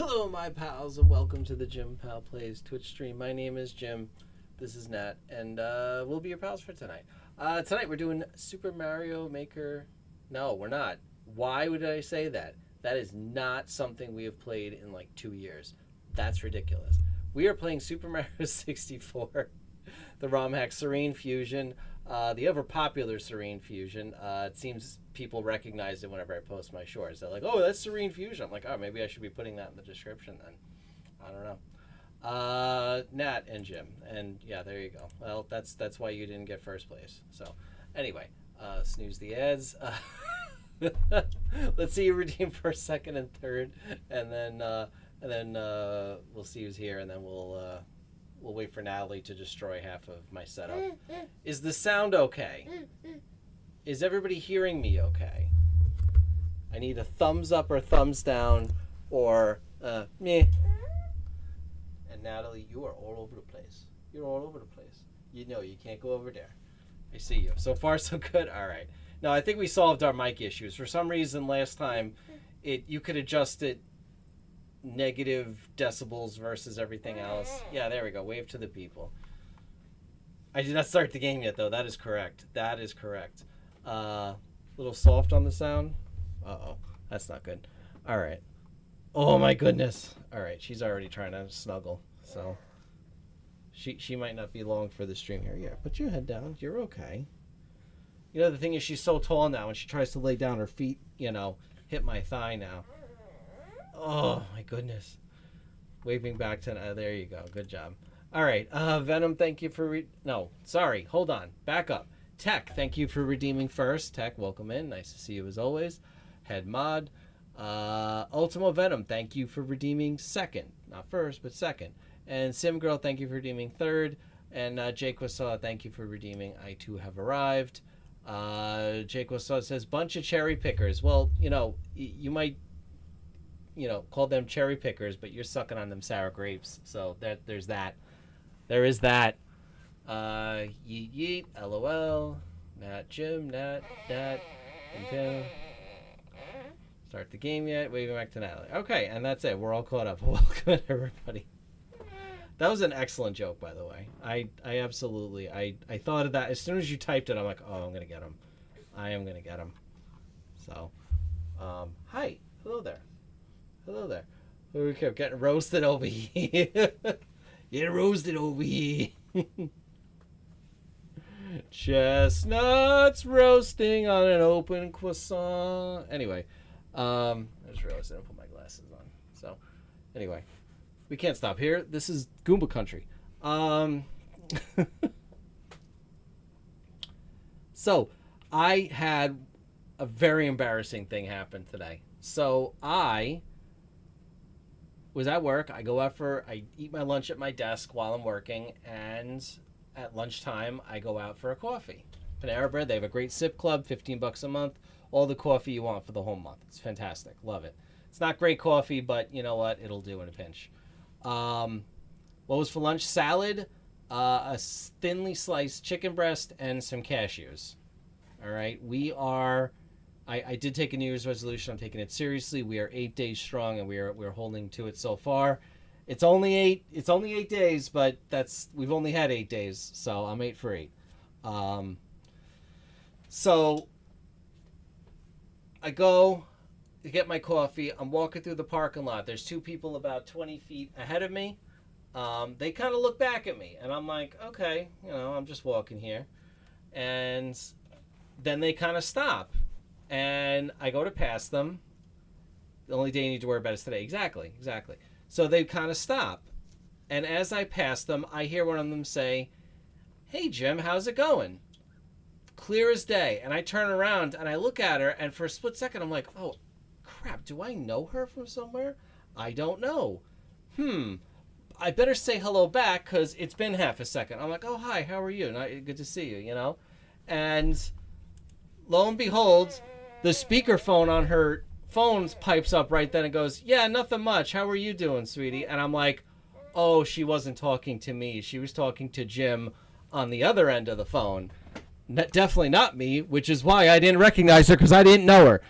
Hello, my pals, and welcome to the Jim Pal Plays Twitch stream. My name is Jim. This is Nat, and we'll be your pals for tonight. Tonight we're doing Super Mario Maker. No, we're not. Why would I say that? That is not something we have played in like 2 years. That's ridiculous. We are playing Super Mario 64, the ROM hack Serene Fusion. the ever popular Serene Fusion. It seems people recognize it whenever I post my shorts. They're like, "Oh, that's Serene Fusion." I'm like, "Oh, maybe I should be putting that in the description then." I don't know. Nat and Jim, and yeah, there you go. Well, that's why you didn't get first place. So, anyway, snooze the ads. Let's see you redeem first, second, and third, and then we'll see who's here, and then we'll wait for Natalie to destroy half of my setup. Is the sound okay? Is everybody hearing me okay? I need a thumbs up or thumbs down, or meh. And Natalie, you are all over the place. You're all over the place. You know you can't go over there. I see you. So far, so good. All right. No, I think we solved our mic issues. For some reason, last time, you could adjust it negative decibels versus everything else. Yeah, there we go. Wave to the people. I did not start the game yet, though. That is correct. That is correct. Little soft on the sound. Uh-oh. That's not good. All right. Oh, my goodness. All right. She's already trying to snuggle. So she might not be long for the stream here. Yeah, put your head down. You're okay. You know, the thing is, she's so tall now, when she tries to lay down, her feet, hit my thigh now. Oh, my goodness. Waving back to... there you go. Good job. All right. Venom, thank you for... No, sorry. Hold on. Back up. Tech, thank you for redeeming first. Tech, welcome in. Nice to see you as always. Head Mod. Ultimo Venom, thank you for redeeming second. Not first, but second. And Sim Girl, thank you for redeeming third. And Jake Wasaw, thank you for redeeming I Too Have Arrived. Jake Wasaw says, bunch of cherry pickers. Well, you might... call them cherry pickers, but you're sucking on them sour grapes. So there's that. There is that. Yeet yeet, LOL. Nat Jim, Nat, and Tim. Start the game yet? Waving back to Natalie. Okay, and that's it. We're all caught up. Welcome everybody. That was an excellent joke, by the way. I absolutely, I thought of that. As soon as you typed it, I'm like, oh, I'm going to get him. I am going to get him. So, hi. Hello there. Hello there. We kept getting roasted over here. Getting roasted over here. Chestnuts roasting on an open croissant. Anyway, I just realized I didn't put my glasses on. So, anyway, we can't stop here. This is Goomba country. So, I had a very embarrassing thing happen today. So, I was at work. I eat my lunch at my desk while I'm working, and at lunchtime, I go out for a coffee. Panera Bread, they have a great sip club, $15 a month. All the coffee you want for the whole month. It's fantastic. Love it. It's not great coffee, but you know what? It'll do in a pinch. What was for lunch? Salad, a thinly sliced chicken breast, and some cashews. All right. I did take a New Year's resolution. I'm taking it seriously. We are 8 days strong, and we're holding to it so far. It's only 8 days, but we've only had 8 days, so I'm 8 for 8. So I go to get my coffee. I'm walking through the parking lot. There's two people about 20 feet ahead of me. They kind of look back at me, and I'm like, okay, I'm just walking here. And then they kind of stop, and I go to pass them. The only day you need to worry about is today. Exactly. So they kind of stop. And as I pass them, I hear one of them say, "Hey, Jim, how's it going?" Clear as day. And I turn around and I look at her, and for a split second, I'm like, oh, crap, do I know her from somewhere? I don't know. I better say hello back because it's been half a second. I'm like, oh, hi, how are you? Good to see you, And lo and behold, the speakerphone on her phone pipes up right then and goes, "Yeah, nothing much. How are you doing, sweetie?" And I'm like, oh, she wasn't talking to me. She was talking to Jim on the other end of the phone. Definitely not me, which is why I didn't recognize her, because I didn't know her.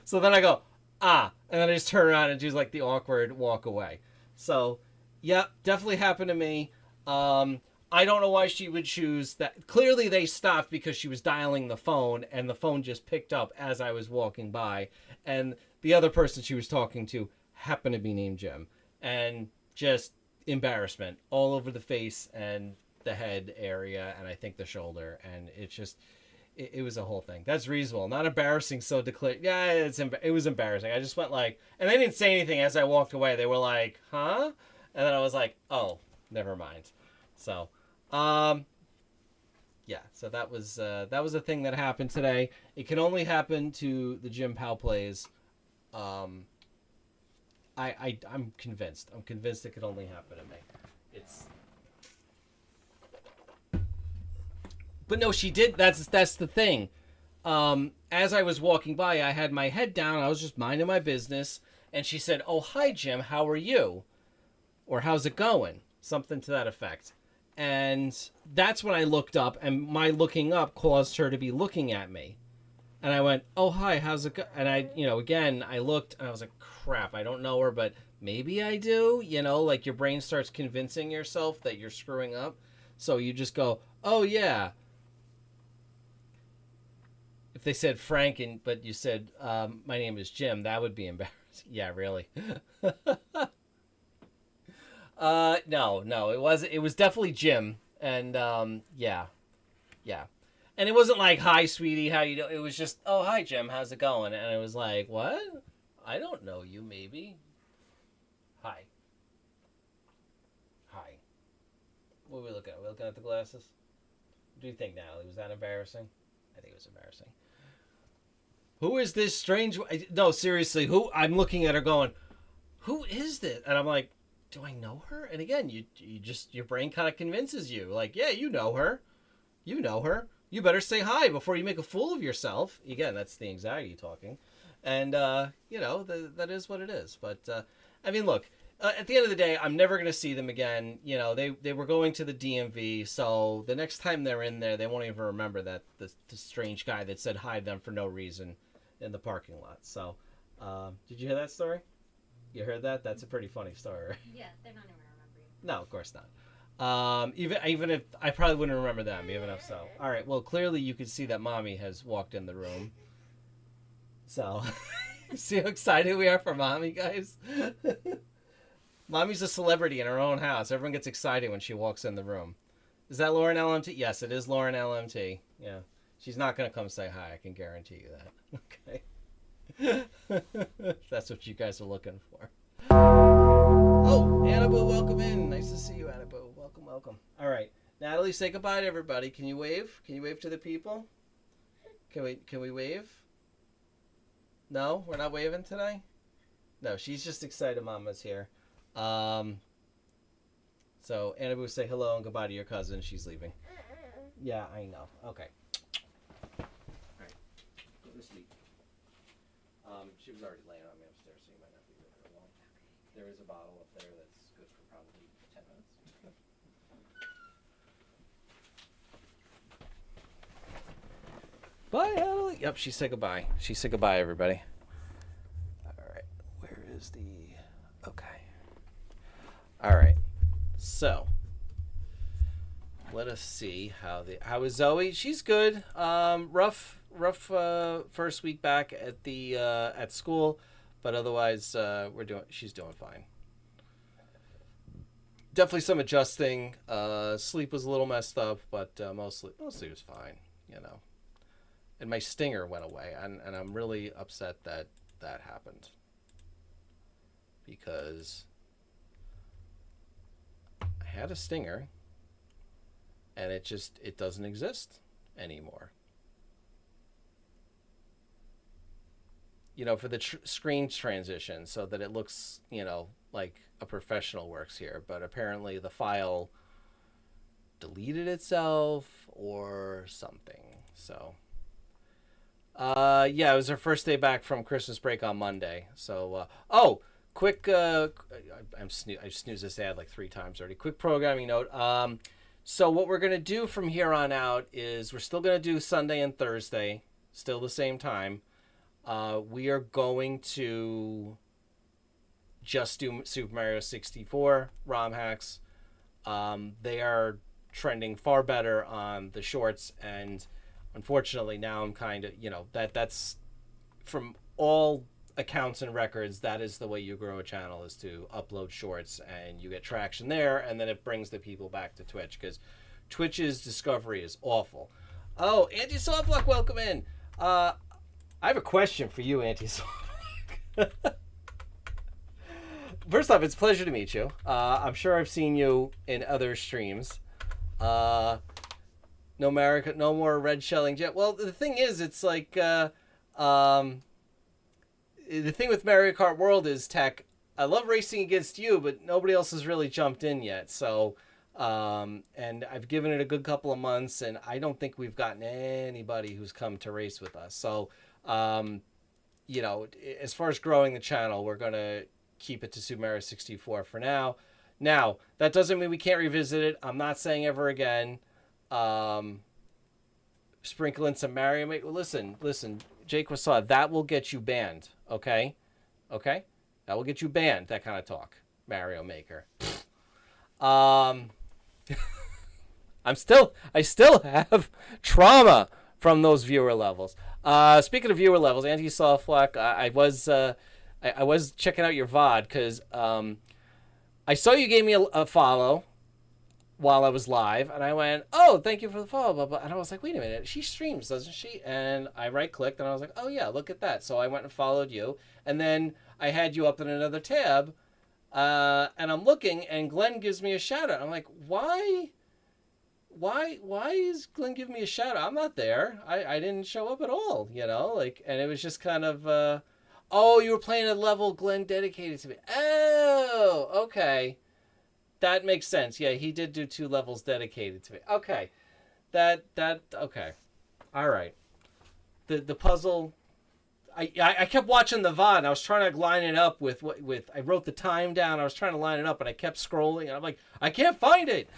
So then I go, and then I just turn around and do like the awkward walk away. So, yeah, definitely happened to me. I don't know why she would choose that. Clearly they stopped because she was dialing the phone, and the phone just picked up as I was walking by. And the other person she was talking to happened to be named Jim. And just embarrassment all over the face. And the head area and I think the shoulder, and it's just it was a whole thing. That's reasonable, not embarrassing. So declare, yeah, it was embarrassing. I just went like, and they didn't say anything as I walked away. They were like, huh? And then I was like, oh, never mind. So, yeah. So that was a thing that happened today. It can only happen to the Jim Powell plays. I'm convinced. I'm convinced it could only happen to me. But no, she did. That's the thing. As I was walking by, I had my head down. I was just minding my business, and she said, "Oh, hi, Jim. How are you?" Or "How's it going?" Something to that effect. And that's when I looked up, and my looking up caused her to be looking at me. And I went, "Oh, hi. How's it go?" And I, again, I looked, and I was like, "Crap. I don't know her, but maybe I do." Like your brain starts convincing yourself that you're screwing up, so you just go, "Oh yeah." If they said Frank but you said my name is Jim, that would be embarrassing. Yeah, really. No, it was definitely Jim, and yeah, and it wasn't like, "Hi, sweetie, how you doing?" It was just, "Oh, hi, Jim, how's it going?" And it was like, "What? I don't know you, maybe. Hi. What are we looking at? Are we looking at the glasses? What do you think, Natalie? Was that embarrassing? I think it was embarrassing. Who is this strange? No, seriously, who? I'm looking at her going, "Who is this?" And I'm like, "Do I know her?" And again, you just, your brain kind of convinces you, like, "Yeah, you know her. You know her. You better say hi before you make a fool of yourself." Again, that's the anxiety talking. And, that is what it is. But, I mean, look, at the end of the day, I'm never going to see them again. They were going to the DMV, so the next time they're in there, they won't even remember that the strange guy that said hi to them for no reason in the parking lot. So, did you hear that story? You heard that? That's a pretty funny story, right? Yeah, they're not even going to remember you. No, of course not. Even if I probably wouldn't remember them, even if so. All right. Well, clearly you could see that Mommy has walked in the room. So, see how excited we are for Mommy, guys? Mommy's a celebrity in her own house. Everyone gets excited when she walks in the room. Is that Lauren LMT? Yes, it is Lauren LMT. Yeah. She's not going to come say hi. I can guarantee you that. Okay. That's what you guys are looking for. Oh, Annabelle, welcome in. Nice to see you, Annabelle. Welcome. All right. Natalie, say goodbye to everybody. Can you wave? Can you wave to the people? Can we wave? No? We're not waving today? No, she's just excited Mama's here. So Annabelle, say hello and goodbye to your cousin. She's leaving. Yeah, I know. Okay. All right. Go to sleep. She was already laying on me upstairs, so you might not be with her long. There is a bottle up there that's good for probably 10 minutes. Bye, Natalie. Yep, she said goodbye. She said goodbye, everybody. All right. Where is the... Okay. All right. So, let us see how is Zoe. She's good. Rough first week back at the at school, but otherwise she's doing fine. Definitely some adjusting. Sleep was a little messed up, but mostly it was fine. And my stinger went away, and I'm really upset that happened, because I had a stinger and it doesn't exist anymore. For the screen transition, so that it looks, like a professional works here, but apparently the file deleted itself or something. So it was our first day back from Christmas break on Monday. So quick, I snoozed this ad like 3 times already. Quick programming note. So what we're going to do from here on out is we're still going to do Sunday and Thursday, still the same time. We are going to just do Super Mario 64 ROM hacks. They are trending far better on the shorts, and unfortunately now I'm kind of, that's from all accounts and records, that is the way you grow a channel, is to upload shorts, and you get traction there, and then it brings the people back to Twitch, because Twitch's discovery is awful. Oh, Anti Softlock, welcome in. I have a question for you, Anti Softlock. First off, it's a pleasure to meet you. I'm sure I've seen you in other streams. No more red shelling jet. Well, the thing is, it's like the thing with Mario Kart World is tech. I love racing against you, but nobody else has really jumped in yet. So, and I've given it a good couple of months, and I don't think we've gotten anybody who's come to race with us. So, you know, as far as growing the channel, we're gonna keep it to Super Mario 64 for now. Now, that doesn't mean we can't revisit it. I'm not saying ever again. Sprinkle in some Mario Maker. Listen, Jake Wasaw, that will get you banned, okay? Okay? That will get you banned, that kind of talk. Mario Maker. I still have trauma from those viewer levels. Speaking of viewer levels, Anti-Softlock, I was checking out your VOD because I saw you gave me a follow while I was live, and I went, oh, thank you for the follow, blah, blah. And I was like, wait a minute, she streams, doesn't she? And I right-clicked, and I was like, oh, yeah, look at that. So I went and followed you, and then I had you up in another tab, and I'm looking, and Glenn gives me a shout-out. I'm like, why is Glenn giving me a shout-out? I'm not there. I didn't show up at all, you know? Like, and it was just kind of... oh, you were playing a level Glenn dedicated to me. Oh, okay. That makes sense. Yeah, he did do 2 levels dedicated to me. Okay. Okay. All right. The puzzle... I kept watching the VOD, and I was trying to line it up with... I wrote the time down. I was trying to line it up, and I kept scrolling, and I'm like, I can't find it!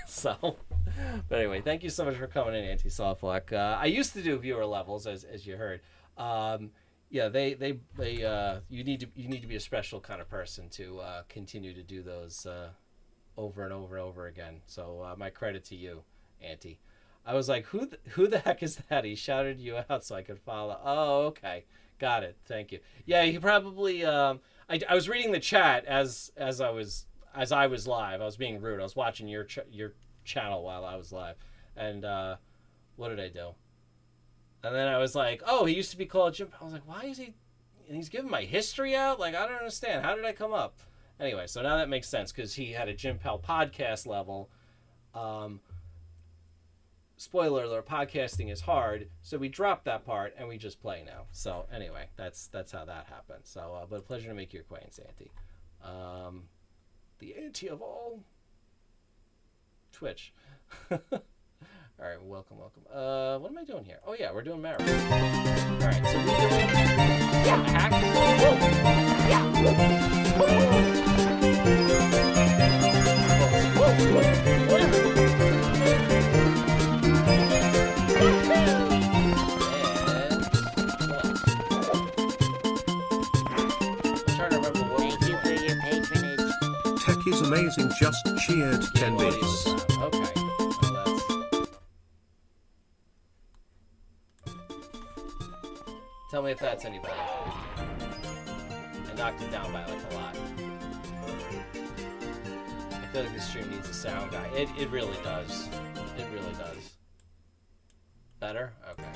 So... But anyway, thank you so much for coming in, Anti-Softlock. I used to do viewer levels, as you heard. Yeah, you need to be a special kind of person to continue to do those over and over and over again. So my credit to you, Auntie. I was like, who the heck is that? He shouted you out so I could follow. Oh, okay, got it. Thank you. Yeah, he probably. I was reading the chat as I was live. I was being rude. I was watching your channel while I was live, and what did I do? And then I was like, oh, he used to be called Jim. I was like, why is he... And he's giving my history out? Like, I don't understand. How did I come up? Anyway, so now that makes sense because he had a Jim Pal podcast level. Spoiler alert, podcasting is hard. So we dropped that part and we just play now. So anyway, that's how that happened. So, but a pleasure to make your acquaintance, Auntie. The auntie of all. Twitch. All right, welcome. What am I doing here? Oh, yeah, we're doing Mario. All right, so we're doing hack. I'm trying to remember what. Thank you for your patronage. Tech is amazing, just cheered 10 bits. Okay. Tell me if that's any better. I knocked it down by like a lot. I feel like this stream needs a sound guy. It really does. It really does. Better? Okay.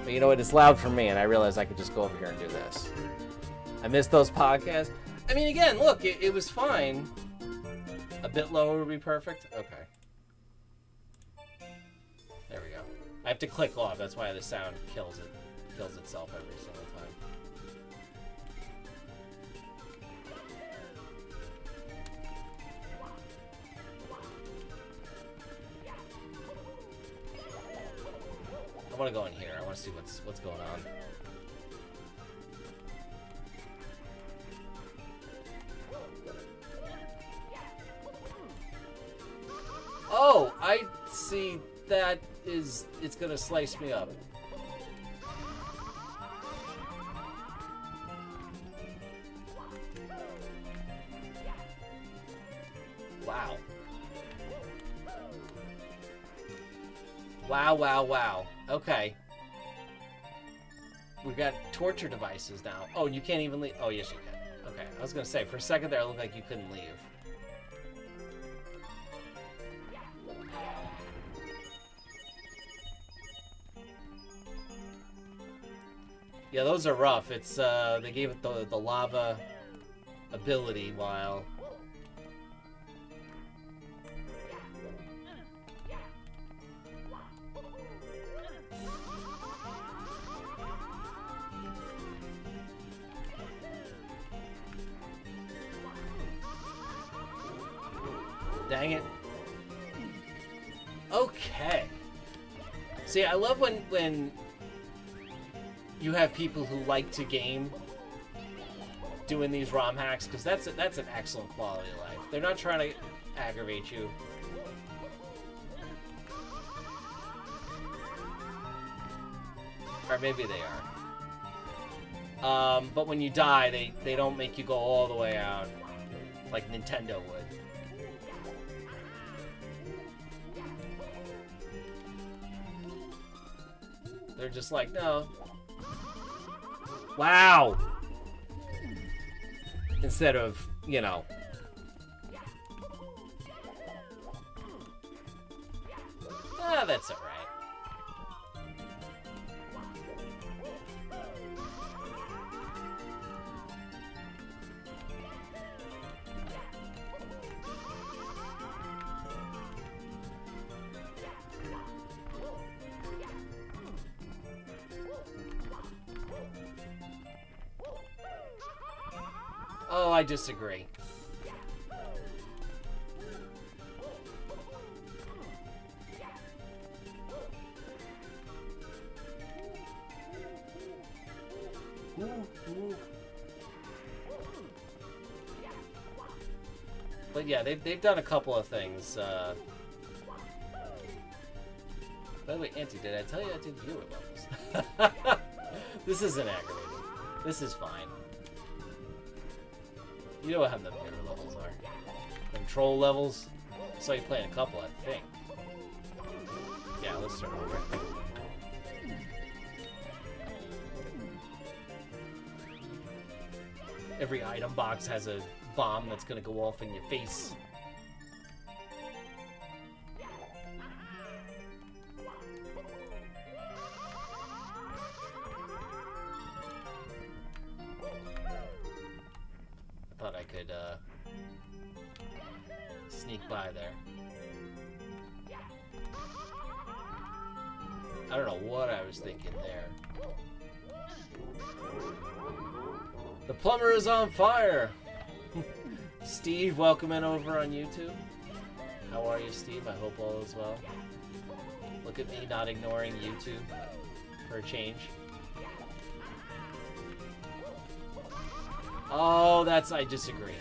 But you know what? It's loud for me, and I realized I could just go over here and do this. I missed those podcasts. I mean, again, look, it was fine. A bit lower would be perfect. Okay. There we go. I have to click off. That's why the sound kills itself every single time. I want to go in here. I want to see what's going on. Oh, I see. That is, it's gonna slice me up. Wow. Wow. Okay. We've got torture devices now. Oh, you can't even leave. Oh, yes, you can. Okay, I was gonna say, for a second there, it looked like you couldn't leave. Yeah, those are rough. It's they gave it the lava ability while. Dang it. Okay. See, I love when you have people who like to game doing these ROM hacks, because that's an excellent quality of life. They're not trying to aggravate you. Or maybe they are. But when you die, they don't make you go all the way out like Nintendo would. They're just like, no. Wow! Instead of, you know. Ah, that's alright. Oh, I disagree. But yeah, they've done a couple of things. By the way, Auntie, did I tell you I did viewer levels? This isn't aggravating. This is fine. You know how the viewer levels are. Control levels. I saw you playing a couple, I think. Yeah, let's start over. Every item box has a bomb that's gonna go off in your face. I thought I could sneak by there. I don't know what I was thinking there. The plumber is on fire! Steve, welcome in over on YouTube. How are you, Steve? I hope all is well. Look at me not ignoring YouTube for a change. Oh, I disagree.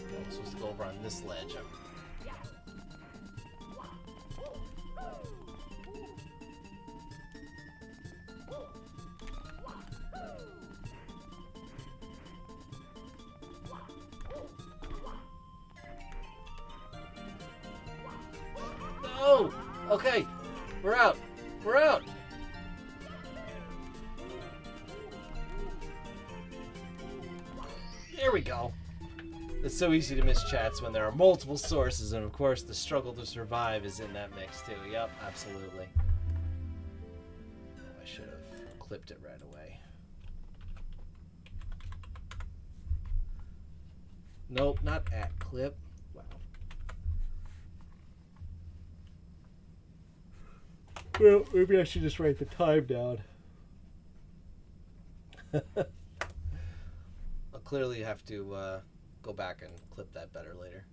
I'm supposed to go over on this ledge. Oh! Okay! We're out! We're out! There we go. It's so easy to miss chats when there are multiple sources, and of course the struggle to survive is in that mix too. Yep, absolutely. I should have clipped it right away. Nope, not at clip. Wow. Well, maybe I should just write the time down. I'll clearly have to go back and clip that better later.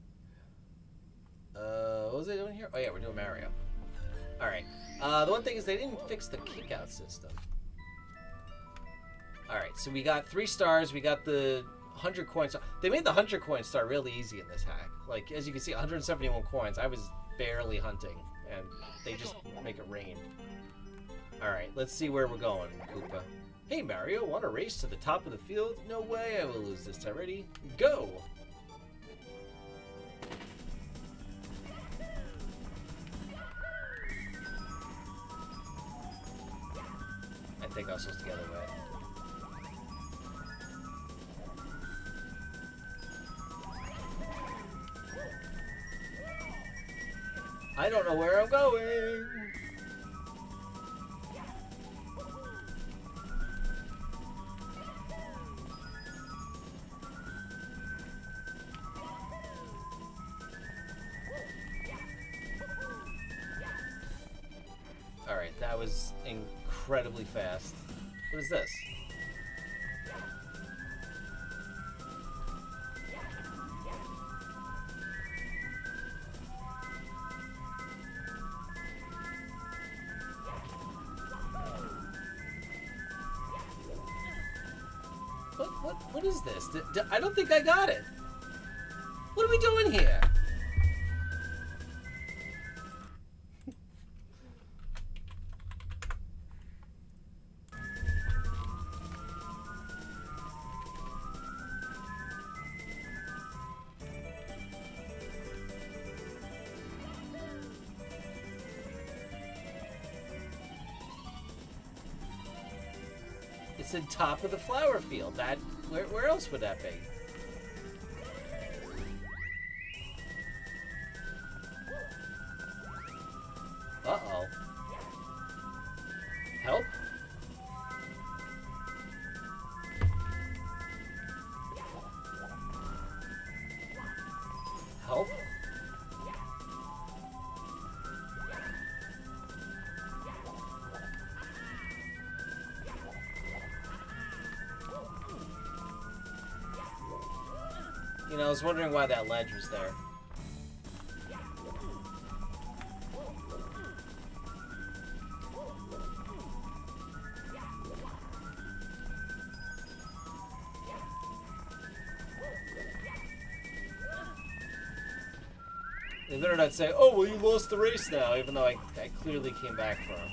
What was I doing here? Oh yeah, we're doing Mario. Alright. The one thing is they didn't fix the kick-out system. Alright, so we got 3 stars. We got the 100 coins. They made the 100 coin star really easy in this hack. Like, as you can see, 171 coins. I was barely hunting, and they just make it rain. Alright, let's see where we're going, Koopa. Hey Mario, want to race to the top of the field? No way I will lose this time. Ready? Go! I think I was supposed to get away. I don't know where I'm going! Alright, that was incredibly fast. What is this? What is this? I don't think I got it. What are we doing here? It said top of the flower field. That where else would that be? Uh-oh. Help? Help? You know, I was wondering why that ledge was there. They better not say, oh, well, you lost the race now, even though I clearly came back for him.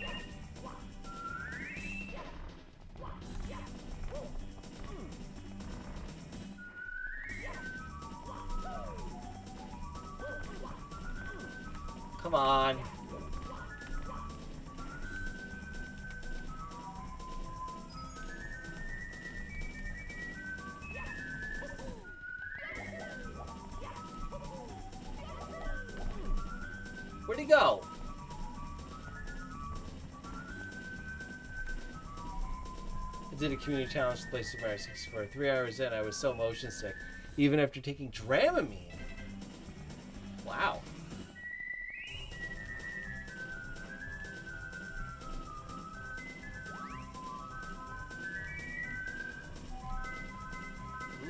Come on. Where'd he go? I did a community challenge to play Super Mario 64. 3 hours in, I was so motion sick, even after taking Dramamine. Wow.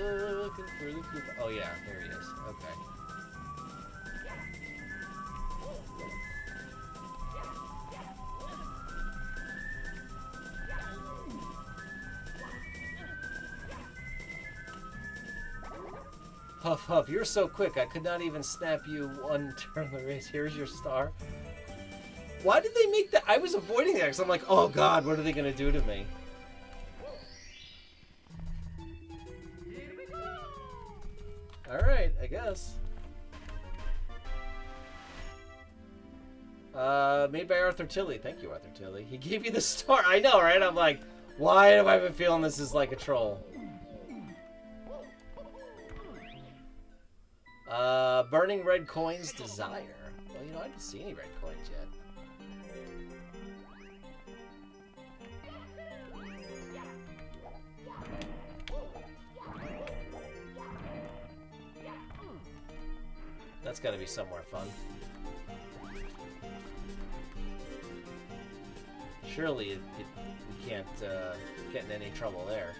Looking for the Koopa. Oh yeah, there he is. Okay. Huff Huff, you're so quick. I could not even snap you one turn of the race. Here's your star. Why did they make that? I was avoiding that because I'm like, oh god, what are they going to do to me? Alright, I guess. Made by Arthur Tilley. Thank you, Arthur Tilley. He gave you the star. I know, right? I'm like, why have I been feeling this is like a troll? Burning red coins, desire. Well, you know, I didn't see any red coins yet. That's got to be somewhere fun. Surely we can't get in any trouble there.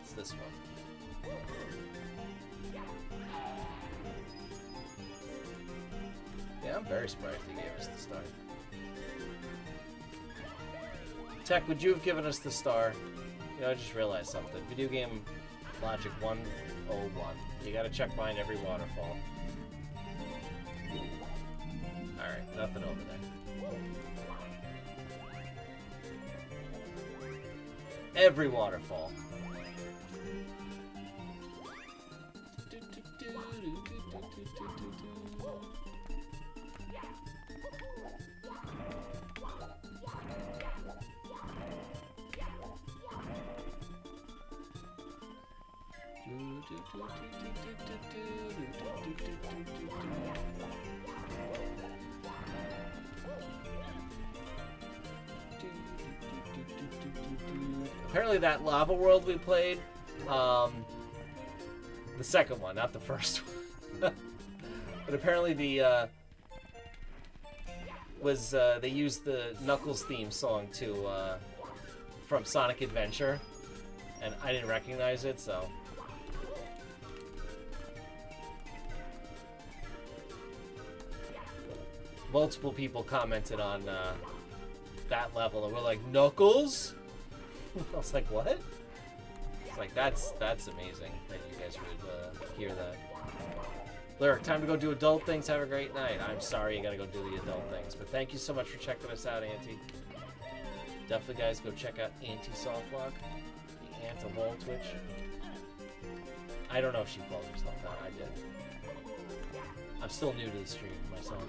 It's this one. Yeah, I'm very surprised he gave us the star. Tech, would you have given us the star? You know, I just realized something. Video game logic 101. You gotta check behind every waterfall. Alright. Alright, nothing over there. Every waterfall. Apparently that lava world we played, the second one, not the first one. But apparently the they used the Knuckles theme song to from Sonic Adventure, and I didn't recognize it, so. Multiple people commented on that level, and we're like, Knuckles? I was like, what? It's like, that's amazing that you guys would hear that. Lyric, time to go do adult things. Have a great night. I'm sorry you gotta go do the adult things, but thank you so much for checking us out, Auntie. Definitely, guys, go check out Auntie Softlock, the aunt of all Twitch. I don't know if she called herself that. I did. I'm still new to the stream myself.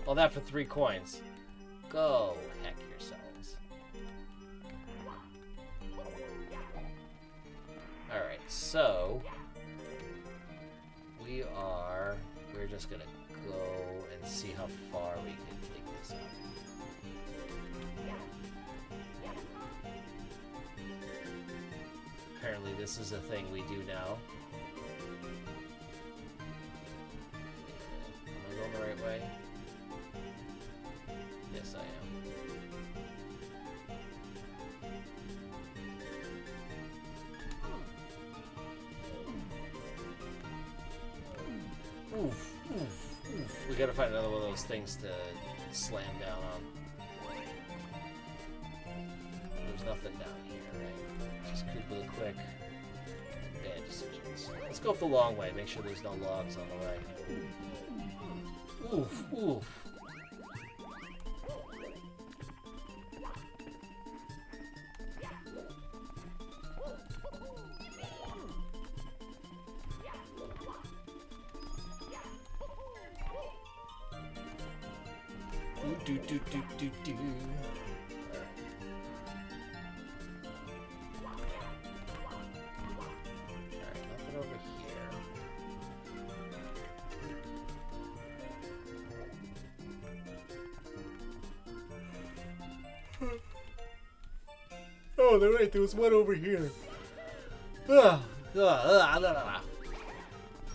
All that for 3 coins. Go heck yourselves. Alright, so we're just gonna go and see how far we can take this up. Apparently this is a thing we do now. Am I going the right way? Yes, I am. Oof, oof, oof. We gotta find another one of those things to slam down on. There's nothing down here, right? Just Koopa the Quick. Bad decisions. Let's go up the long way, make sure there's no logs on the way. Oof, oof. Do. Alright, nothing over here. Oh, they're right, there was one over here. How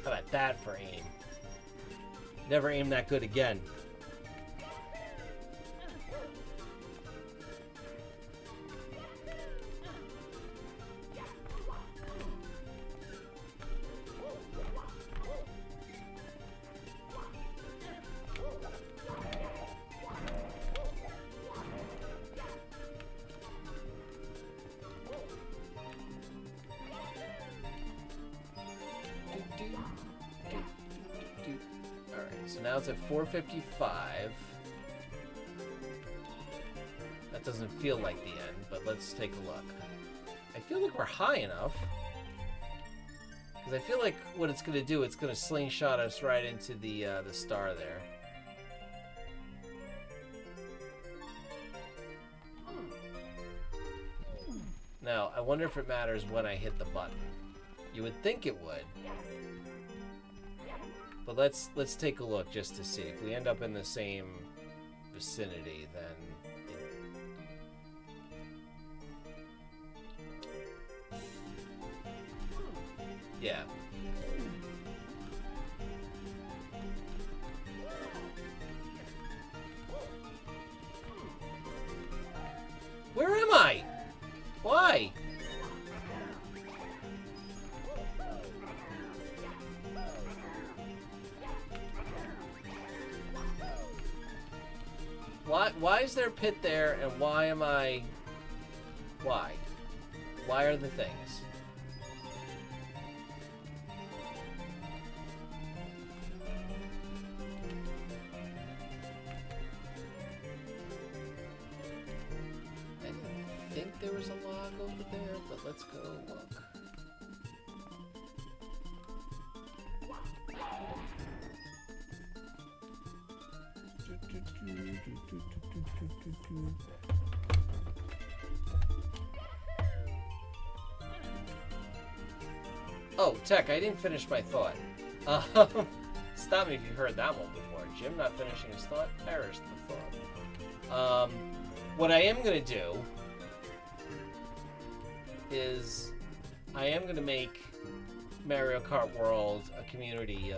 about that for aim? Never aim that good again. Now it's at 455. That doesn't feel like the end, but let's take a look. I feel like we're high enough. Because I feel like what it's going to do, it's going to slingshot us right into the star there. Now, I wonder if it matters when I hit the button. You would think it would. But let's take a look just to see. If we end up in the same vicinity, then yeah. Where am I? Why? Why is there a pit there, and why am I... Why? Why are the things? I didn't think there was a log over there, but let's go look. Oh, Tech, I didn't finish my thought. Stop me if you've heard that one before. Jim not finishing his thought perished the thought. What I am going to do is I am going to make Mario Kart World a community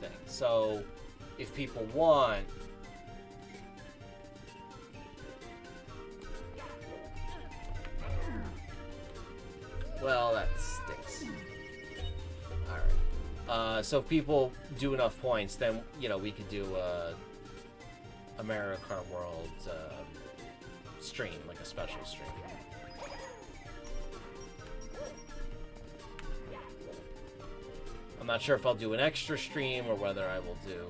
thing. So if people want, well, that stinks. Alright. So if people do enough points, then, you know, we could do a Mario Kart World stream, like a special stream. I'm not sure if I'll do an extra stream or whether I will do...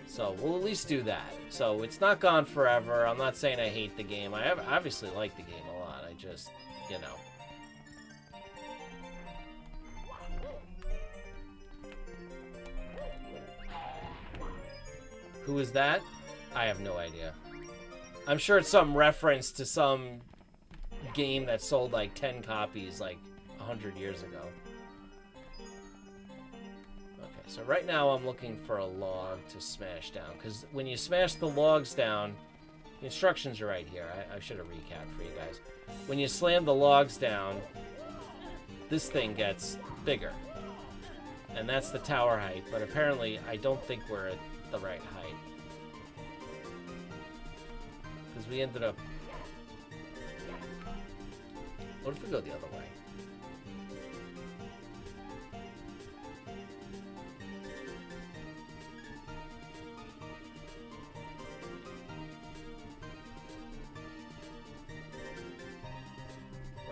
So we'll at least do that. So it's not gone forever. I'm not saying I hate the game. I obviously like the game a lot. I just, you know. Who is that? I have no idea. I'm sure it's some reference to some game that sold like 10 copies like 100 years ago. Okay, so right now I'm looking for a log to smash down, because when you smash the logs down, the instructions are right here. I should have recapped for you guys. When you slam the logs down, this thing gets bigger. And that's the tower height, but apparently I don't think we're at the right height. Because we ended up... What if we go the other way?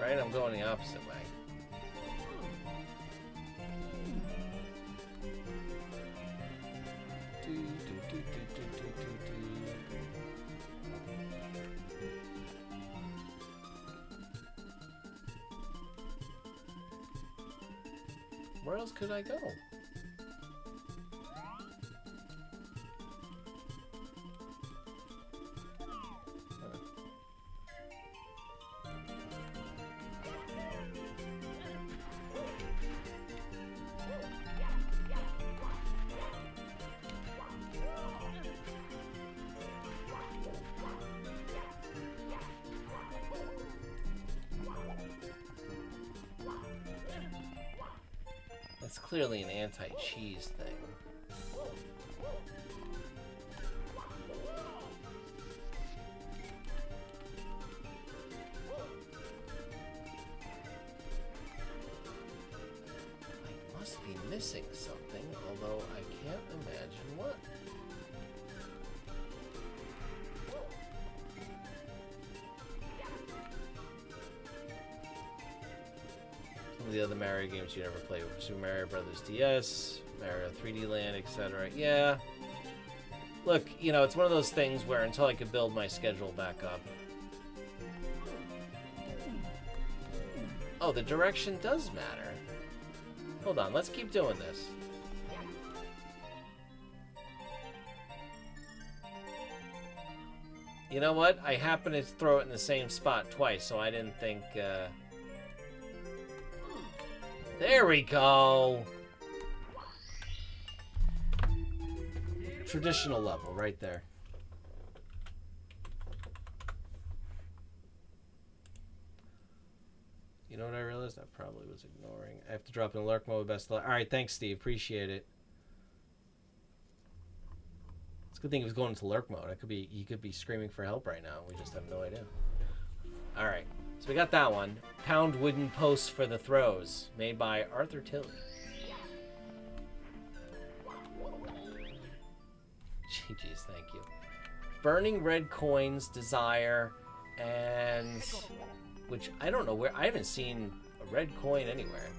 Right? I'm going the opposite way. Where else could I go? That's clearly an anti-cheese thing. I must be missing something, although I can't imagine what. Some of the other Mario games you never played were Super Mario Brothers DS, Mario 3D Land, etc. Yeah. Look, you know, it's one of those things where until I can build my schedule back up. Oh, the direction does matter. Hold on, let's keep doing this. You know what? I happened to throw it in the same spot twice, so I didn't think... There we go! Traditional level, right there. You know what I realized? I probably was ignoring. I have to drop in lurk mode, best luck. Alright, thanks, Steve. Appreciate it. It's a good thing he was going into lurk mode. He could be screaming for help right now. We just have no idea. Alright. So we got that one. Pound wooden posts for the throws, made by Arthur Tilley. GG's, thank you. Burning red coins, desire, and which I don't know where. I haven't seen a red coin anywhere.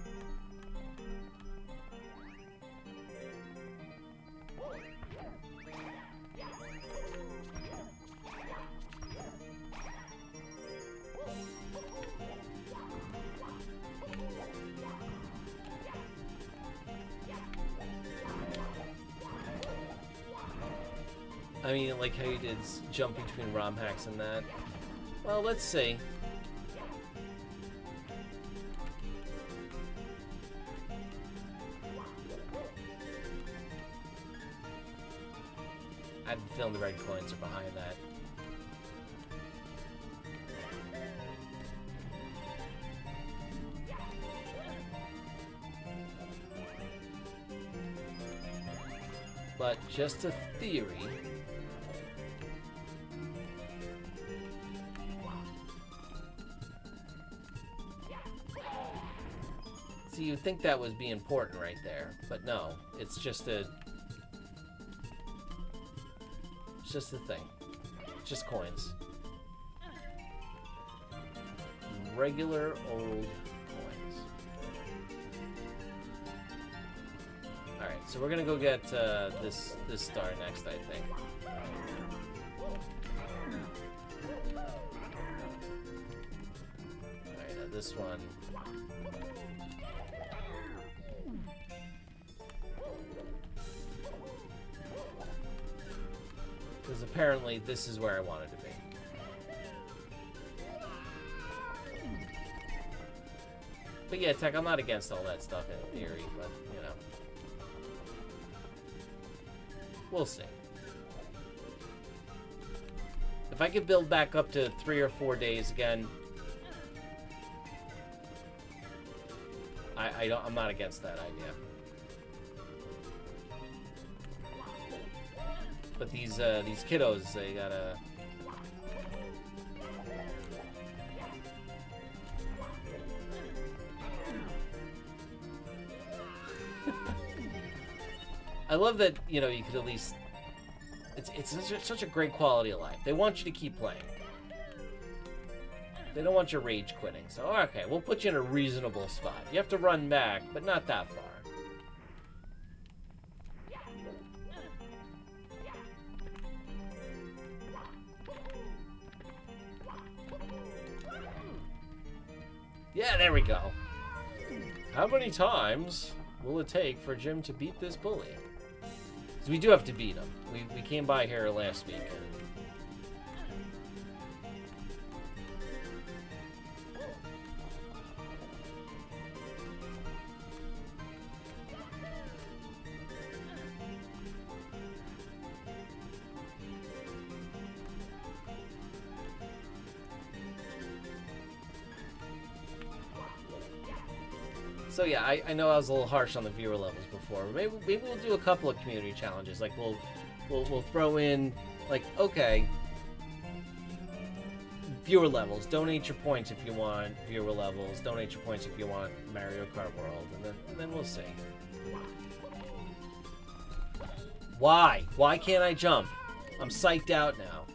I mean, like how you did jump between ROM hacks and that. Well, let's see. I have a feeling the red coins are behind that. But just a theory. See, you'd think that would be important right there, but no, it's just a thing. It's just coins. Regular old coins. Alright, so we're gonna go get this star next, I think. Alright, now this one. Because apparently this is where I wanted to be. But yeah, Tech, I'm not against all that stuff in theory, but, you know. We'll see. If I could build back up to 3 or 4 days again, I'm not against that idea. But these kiddos, they gotta. I love that, you know, you could at least. It's such a great quality of life. They want you to keep playing. They don't want you rage quitting. So okay, we'll put you in a reasonable spot. You have to run back, but not that far. Yeah, there we go. How many times will it take for Jim to beat this bully? Because we do have to beat him. We came by here last week. And... So yeah, I know I was a little harsh on the viewer levels before. Maybe we'll do a couple of community challenges. Like we'll throw in, like, okay, viewer levels. Donate your points if you want viewer levels. Donate your points if you want Mario Kart World, and then we'll see. Why? Why can't I jump? I'm psyched out now.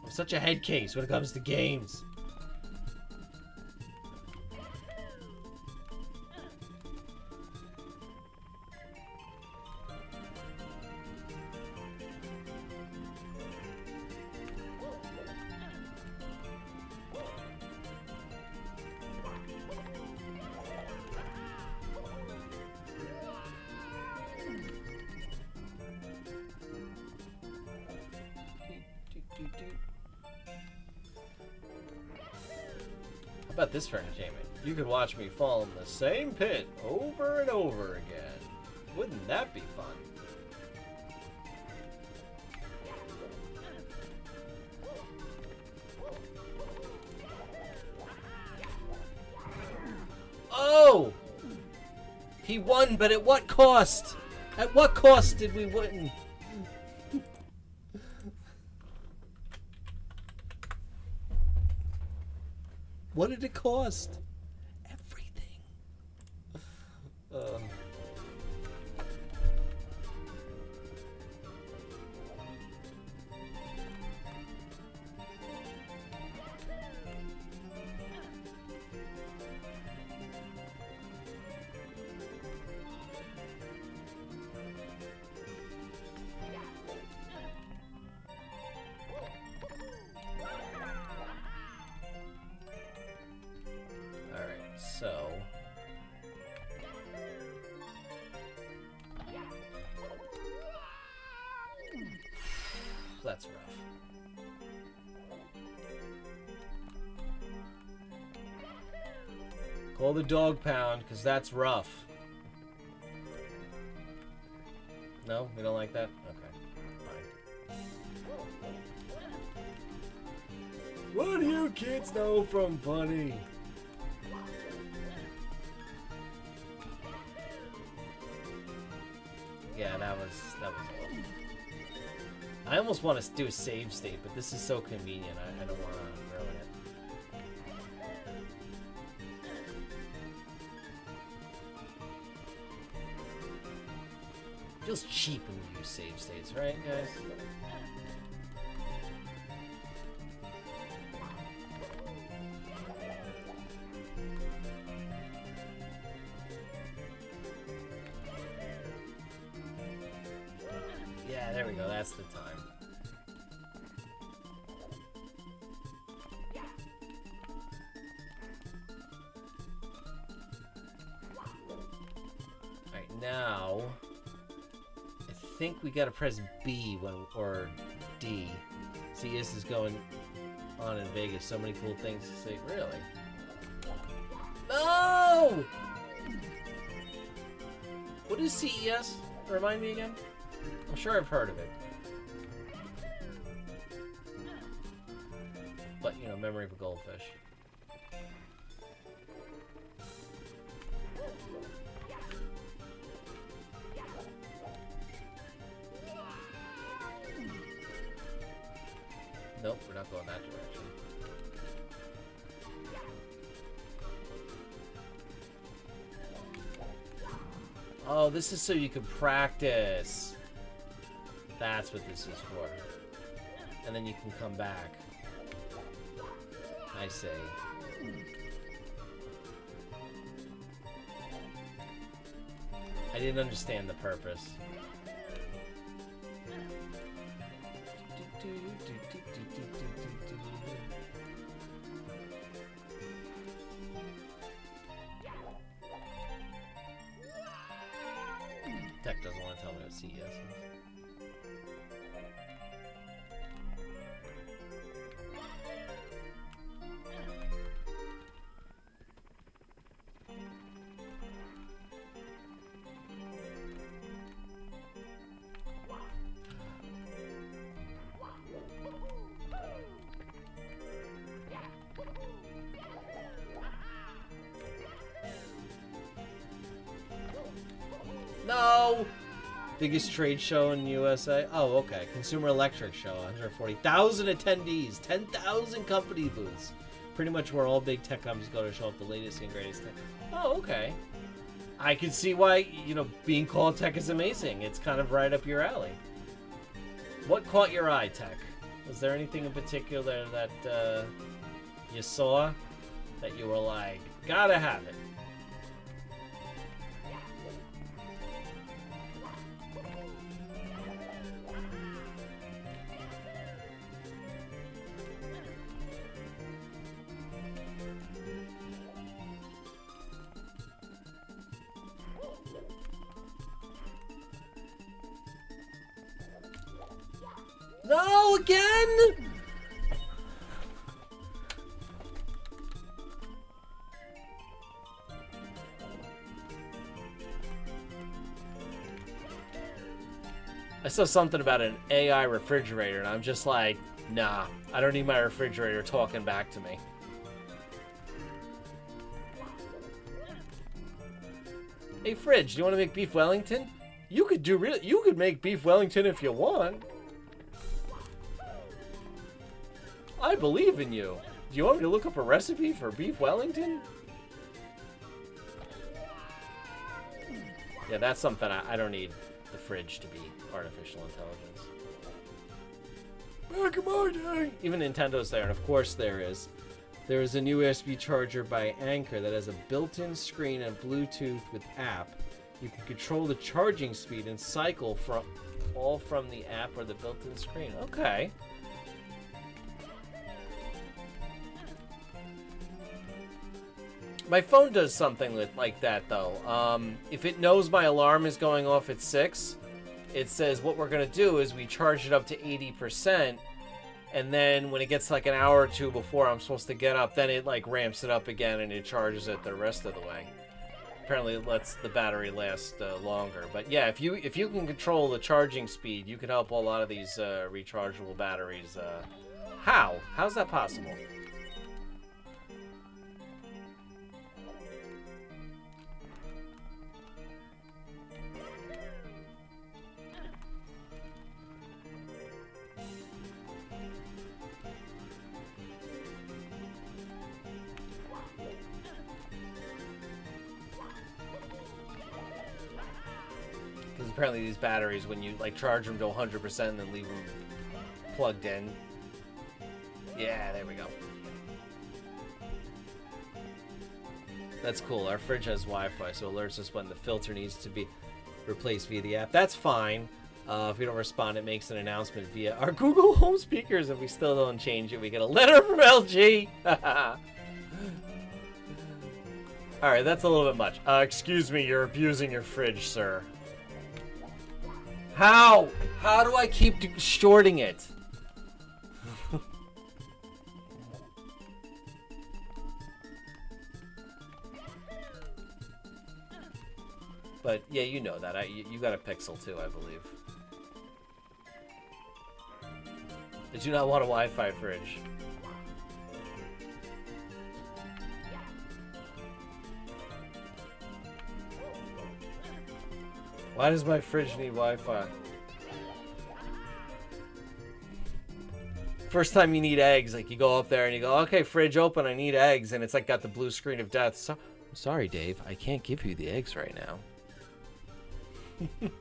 I'm such a head case when it comes to games. How about this for entertainment? You could watch me fall in the same pit over and over again. Wouldn't that be fun? Oh! He won, but at what cost? At what cost did we win? What did it cost? Everything. So, that's rough. Call the dog pound, because that's rough. No? We don't like that? Okay, fine. What do you kids know from Funny? Yeah, that was awful. I almost want to do a save state, but this is so convenient. I don't want to ruin it. Feels cheap when you use save states, right, guys? Yeah, there we go. That's the time. Alright, now I think we gotta press B or D. See, this is going on in Vegas. So many cool things to say. Really? No! What is CES? Remind me again? I'm sure I've heard of it. But, you know, memory of a goldfish. Nope, we're not going that direction. Oh, this is so you can practice. That's what this is for. And then you can come back. I see. I didn't understand the purpose. Tech doesn't want to tell me what CES is. No! Biggest trade show in the USA? Oh, okay. Consumer Electric Show, 140,000 attendees, 10,000 company booths. Pretty much where all big tech companies go to show off the latest and greatest tech. Oh, okay. I can see why, you know, being called tech is amazing. It's kind of right up your alley. What caught your eye, Tech? Was there anything in particular that you saw that you were like, gotta have it? No, again? I saw something about an AI refrigerator, and I'm just like, nah, I don't need my refrigerator talking back to me. Hey, Fridge, do you want to make beef Wellington? You could make beef Wellington if you want. I believe in you. Do you want me to look up a recipe for beef Wellington? Yeah, that's something I don't need the fridge to be artificial intelligence. Back in my day. Even Nintendo's there, and of course there is. There is a new USB charger by Anker that has a built-in screen and Bluetooth with app. You can control the charging speed and cycle from the app or the built-in screen. Okay. My phone does something like that, though. If it knows my alarm is going off at 6, it says what we're going to do is we charge it up to 80%, and then when it gets like an hour or two before I'm supposed to get up, then it like ramps it up again and it charges it the rest of the way. Apparently it lets the battery last longer. But yeah, if you can control the charging speed, you can help a lot of these rechargeable batteries. How? How's that possible? Because apparently these batteries, when you like charge them to 100% and then leave them plugged in. Yeah, there we go. That's cool. Our fridge has Wi-Fi, so it alerts us when the filter needs to be replaced via the app. That's fine. If we don't respond, it makes an announcement via our Google Home speakers. If we still don't change it, we get a letter from LG. All right, that's a little bit much. Excuse me, you're abusing your fridge, sir. How? How do I keep shorting it? But yeah, you know that. You got a Pixel too, I believe. I do not want a Wi-Fi fridge. Why does my fridge need Wi-Fi? First time you need eggs, like you go up there and you go, okay, fridge open, I need eggs, and it's like got the blue screen of death. So, I'm sorry, Dave, I can't give you the eggs right now. You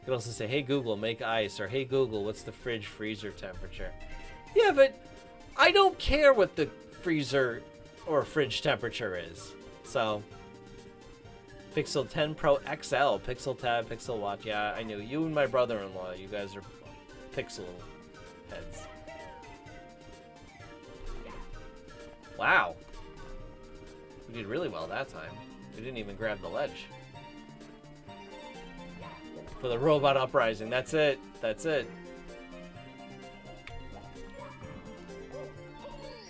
could also say, hey Google, make ice, or hey Google, what's the fridge freezer temperature? Yeah, but I don't care what the freezer or fridge temperature is. So, Pixel 10 Pro XL, Pixel Tab, Pixel Watch. Yeah, I knew. You and my brother-in-law, you guys are Pixel heads. Wow. We did really well that time. We didn't even grab the ledge. For the robot uprising. That's it. That's it.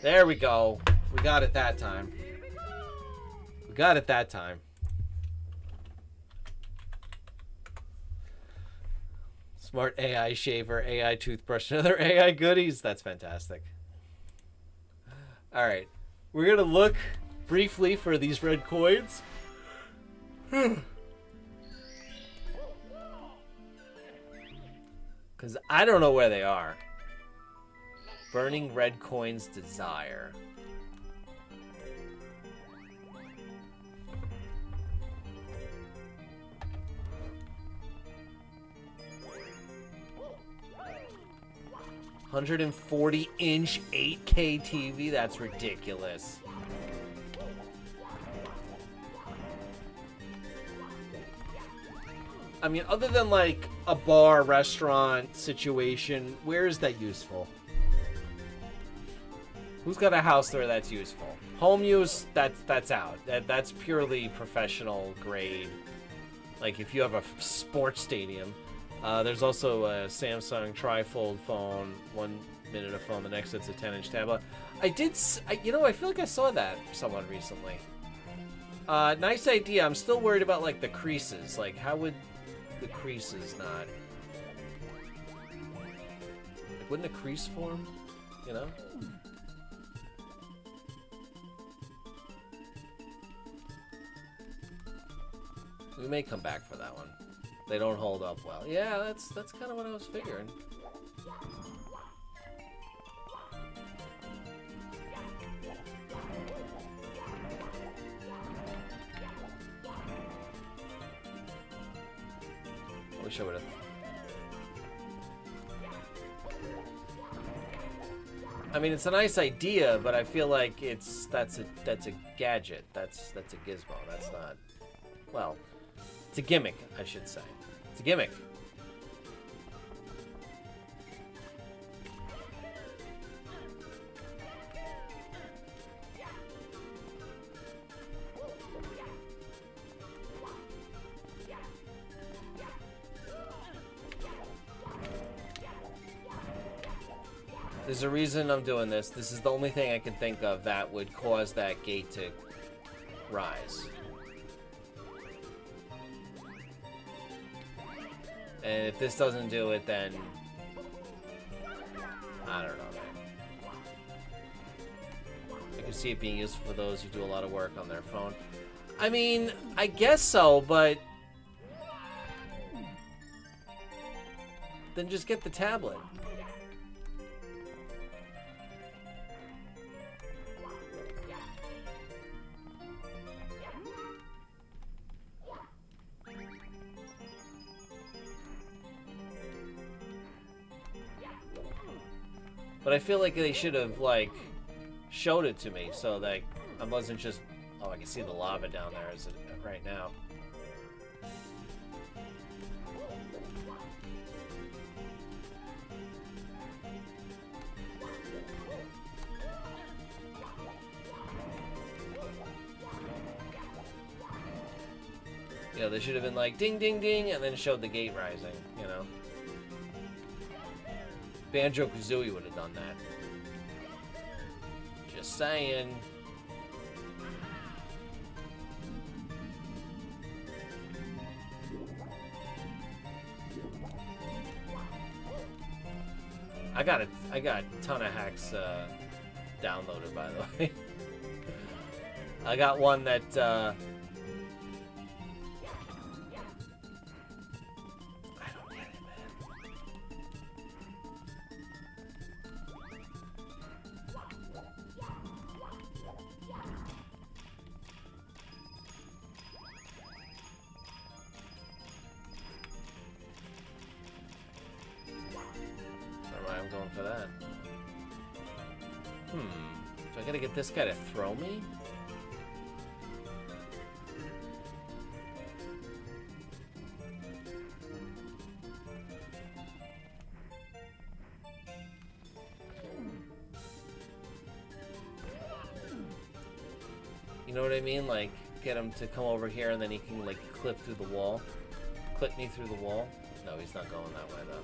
There we go. We got it that time. We got it that time. Smart AI shaver, AI toothbrush, and other AI goodies. That's fantastic. All right. We're going to look briefly for these red coins. Because I don't know where they are. Burning red coins desire. $140-inch 8K TV? That's ridiculous. I mean, other than like a bar, restaurant situation, where is that useful? Who's got a house where that's useful? Home use, that's out. That's purely professional grade. Like if you have a sports stadium. There's also a Samsung trifold phone. 1 minute of phone, the next it's a 10-inch tablet. I feel like I saw that someone recently. Nice idea. I'm still worried about like the creases. Like how would the creases not? Wouldn't a crease form? You know? We may come back for that one. They don't hold up well. Yeah, that's kind of what I was figuring. wish I would have. I mean, it's a nice idea, but I feel like that's a gadget. That's a gizmo. That's not. Well, it's a gimmick, I should say. It's a gimmick. There's a reason I'm doing this. This is the only thing I can think of that would cause that gate to rise. And if this doesn't do it, then I don't know, man. I can see it being useful for those who do a lot of work on their phone. I mean, I guess so, but then just get the tablet. But I feel like they should have, like, showed it to me so that I wasn't just... Oh, I can see the lava down there as it, right now. You know, they should have been like, ding, ding, ding, and then showed the gate rising, you know? Banjo-Kazooie would have done that. Just saying. I got a ton of hacks downloaded, by the way. I got one that I'm going for that. Do I gotta get this guy to throw me? You know what I mean? Like, get him to come over here and then he can, like, clip through the wall. Clip me through the wall. No, he's not going that way, though.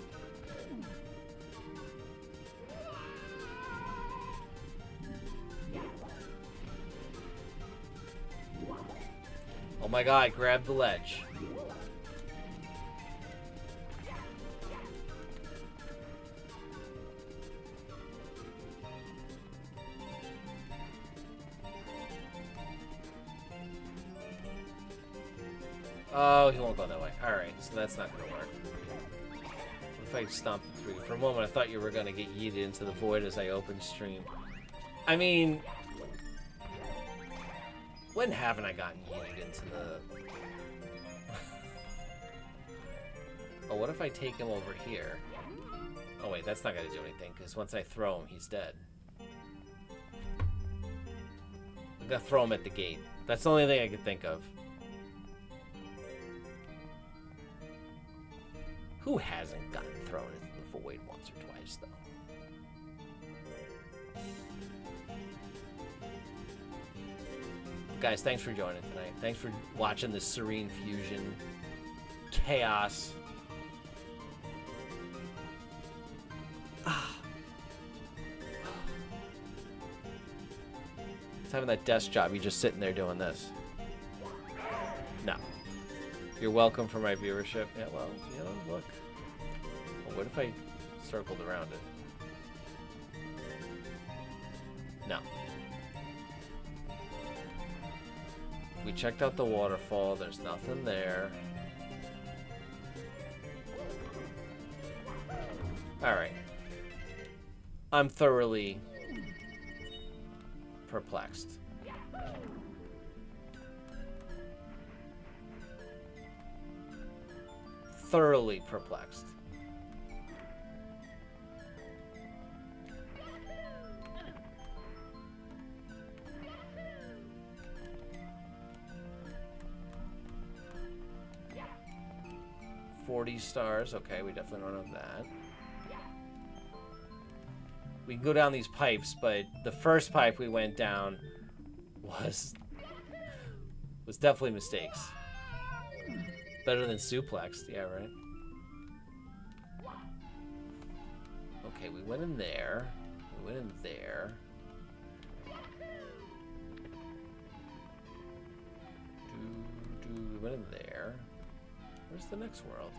Oh my god, grab the ledge. Oh, he won't go that way. Alright, so that's not gonna work. What if I stomp it through? For a moment, I thought you were gonna get yeeted into the void as I opened stream. I mean... When haven't I gotten yeeted into the... Oh, what if I take him over here? Oh wait, that's not gonna do anything, because once I throw him, he's dead. I'm gonna throw him at the gate. That's the only thing I could think of. Who hasn't gotten thrown into the void once or twice, though? Guys, thanks for joining tonight. Thanks for watching this Serene fusion chaos. It's having that desk job. You're just sitting there doing this. No. You're welcome for my viewership. Yeah, well, you know, look. Well, what if I circled around it? No. We checked out the waterfall. There's nothing there. Alright. I'm thoroughly perplexed. thoroughly perplexed. $40. Okay, we definitely don't have that. We can go down these pipes, but the first pipe we went down was definitely mistakes. Better than suplexed, yeah, right? Okay, we went in there. We went in there. We went in there. Where's the next world?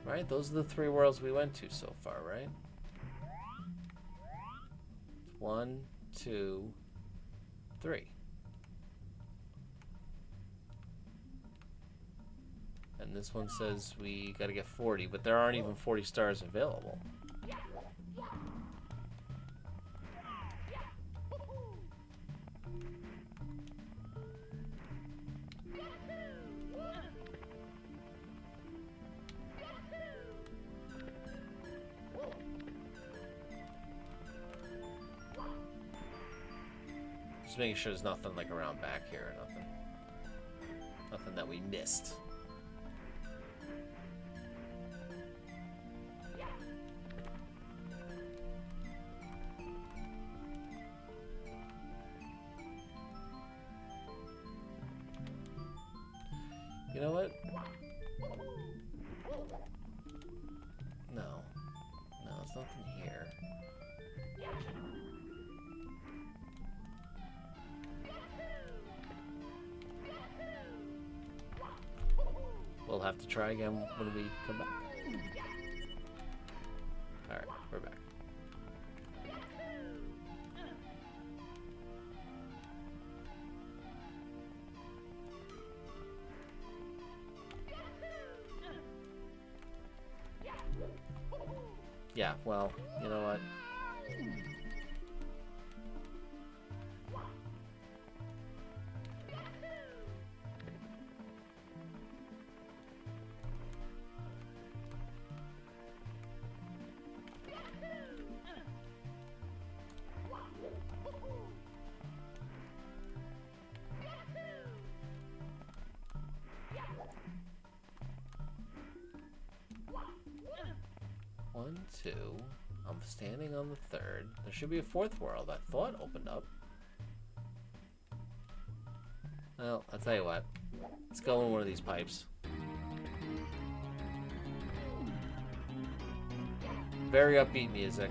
Right, those are the 3 worlds we went to so far, right? 1, 2, 3. And this one says we gotta get 40, but there aren't even 40 stars available. Just making sure there's nothing like around back here or nothing. Nothing that we missed. You know what? No. No, there's nothing here. We'll have to try again when we come back. Alright, we're back. Yeah, well, you know what? One, two. I'm standing on the 3rd. There should be a 4th world I thought opened up. Well, I'll tell you what. Let's go in one of these pipes. Very upbeat music.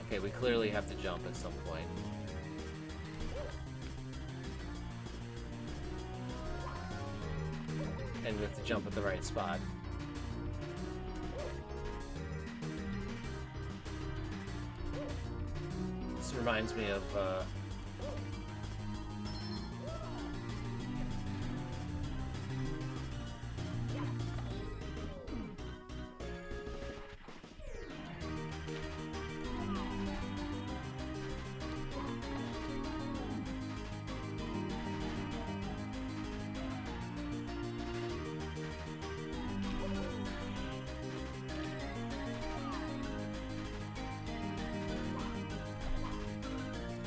Okay, we clearly have to jump at some point. And we have to jump at the right spot. This reminds me of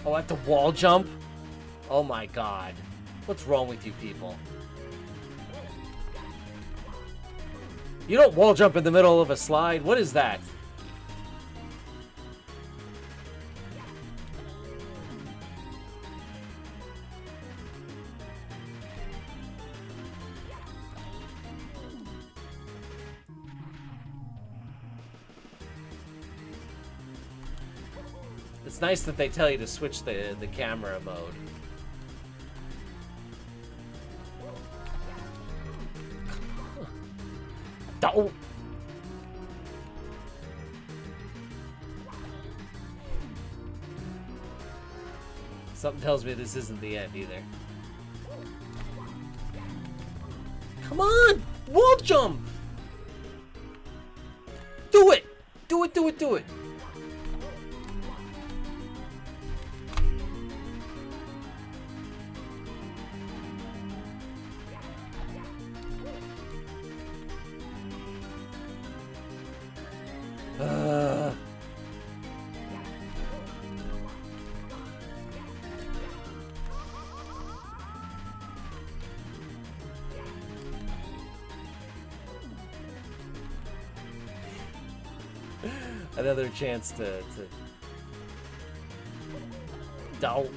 oh, at the wall jump? Oh my god. What's wrong with you people? You don't wall jump in the middle of a slide. What is that? It's nice that they tell you to switch the camera mode. Oh. Something tells me this isn't the end either. Come on! Wall jump! Do it! Do it, do it, do it! Another chance to doubt.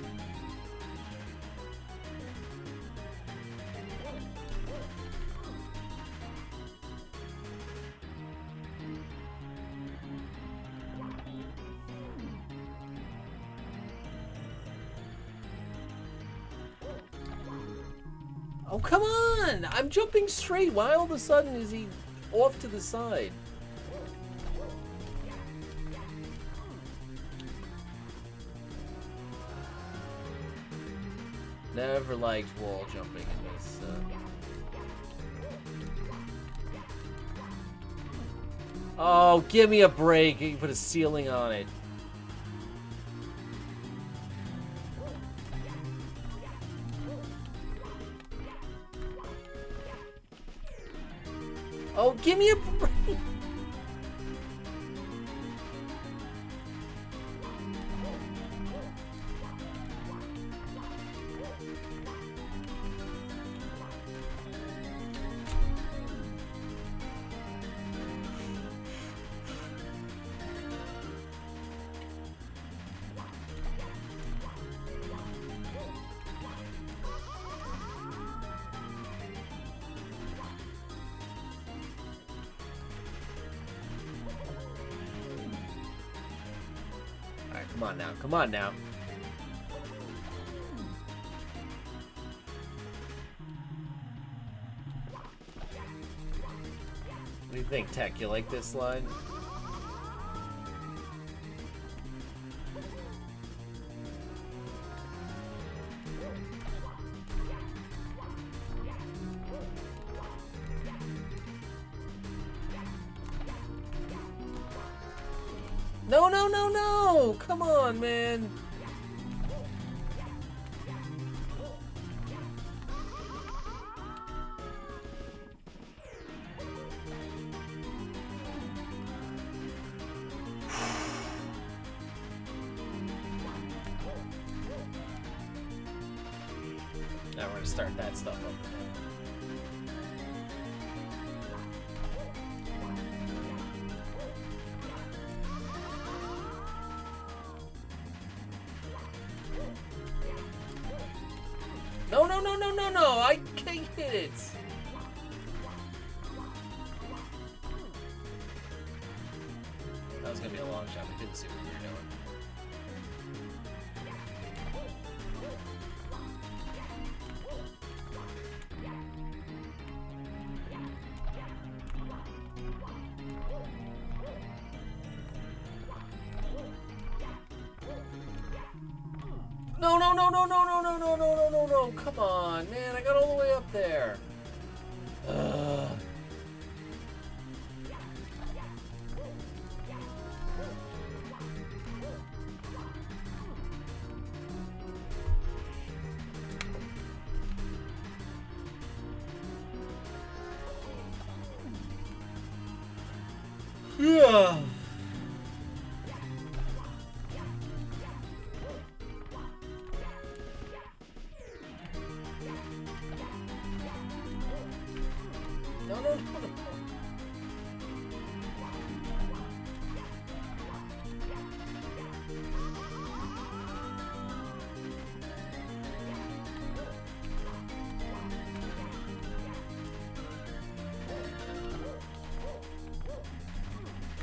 Oh, come on! I'm jumping straight. Why all of a sudden is he off to the side? Never liked wall jumping in this. Oh, give me a break. You can put a ceiling on it. Oh, give me a break. Alright, come on now. Come on now. What do you think, Tech? You like this line? No, no, no, no! Come on, man! Now we're gonna start that stuff up. No, no, no, no, no, no! I can't hit it! That was gonna be a long shot. We didn't see what we were doing. No, no, no, no, no, no, no, no, no, no, no, no. Come on, man. I got all the way up there. Yeah. No, no, no, no.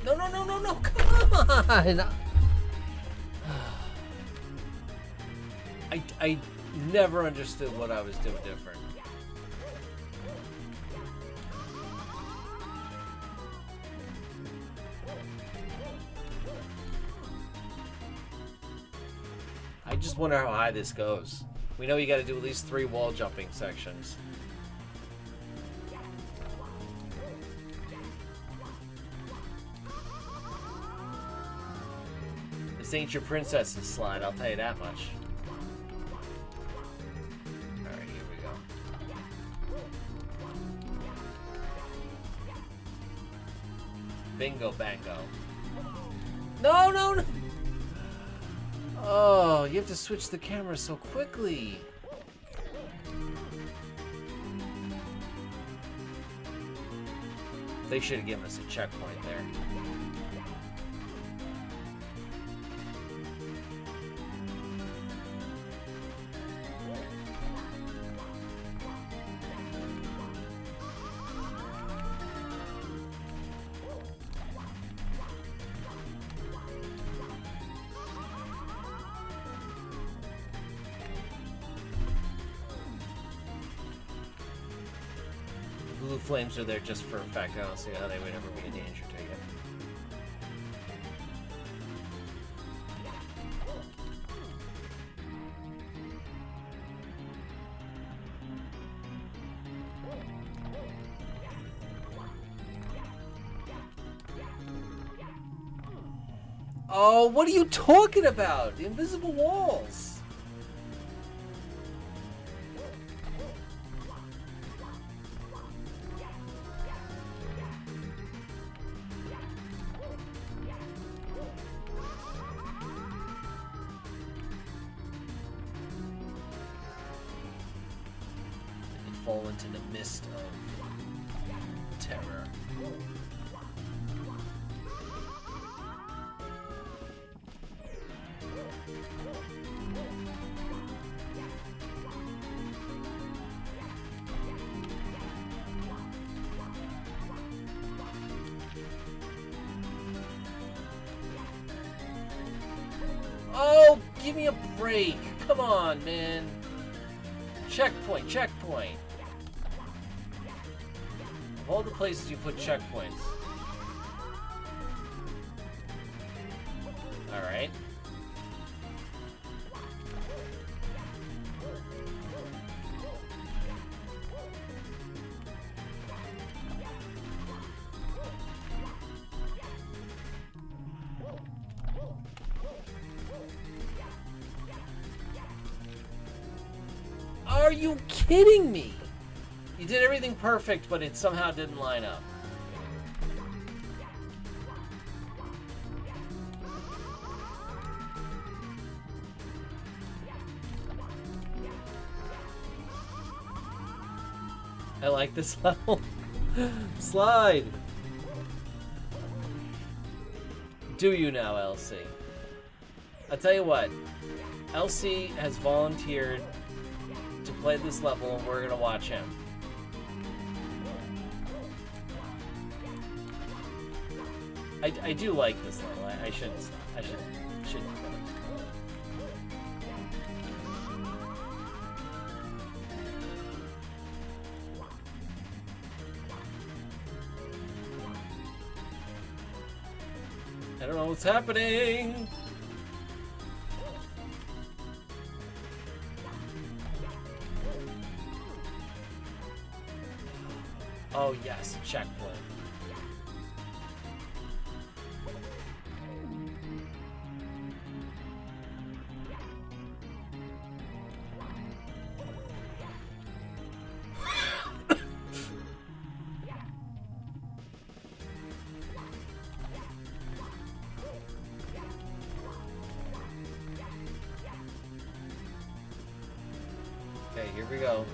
No, no, no, no, no, come on! I never understood what I was doing different. I just wonder how high this goes. We know you got to do at least 3 wall jumping sections. This ain't your princess's slide, I'll tell you that much. Alright, here we go. Bingo bango. No, no, no! Oh, you have to switch the camera so quickly. They should have given us a checkpoint there. Blue flames are there just for effect. I don't see how they would ever be a danger to you. Oh, what are you talking about? The invisible walls. Fall into the mist of terror. Oh, give me a break. Come on, man. Checkpoint, checkpoint. Of all the places you put checkpoints. Alright. Are you kidding me? You did everything perfect, but it somehow didn't line up. I like this level. Slide. Do you now, LC? I'll tell you what. LC has volunteered to play this level, and we're gonna watch him. I do like this level. I shouldn't. I don't know what's happening. Oh yes, checkpoint. Okay, here we go.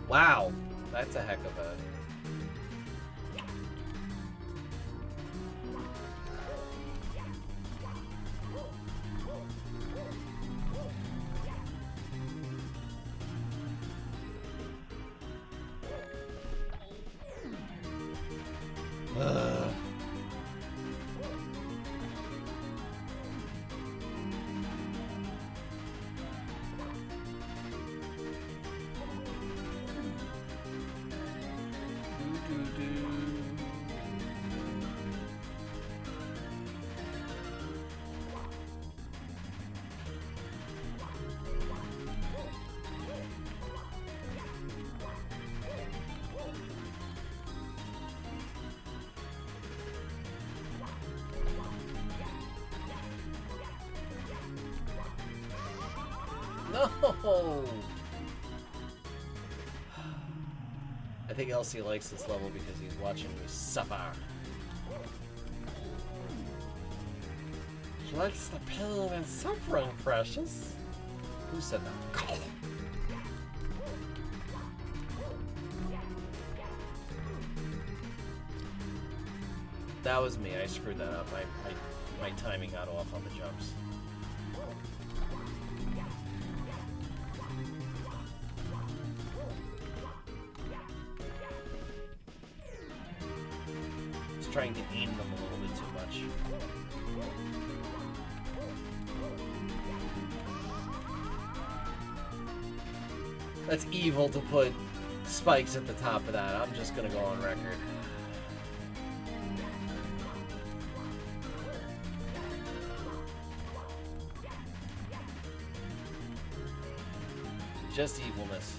Wow, that's a heck of a... No! I think Elsie likes this level because he's watching me suffer. She likes the pain and suffering, precious. Who said that? That was me. I screwed that up. My timing got off on the jumps. Just trying to aim them a little bit too much. That's evil to put spikes at the top of that. I'm just gonna go on record. Just evilness.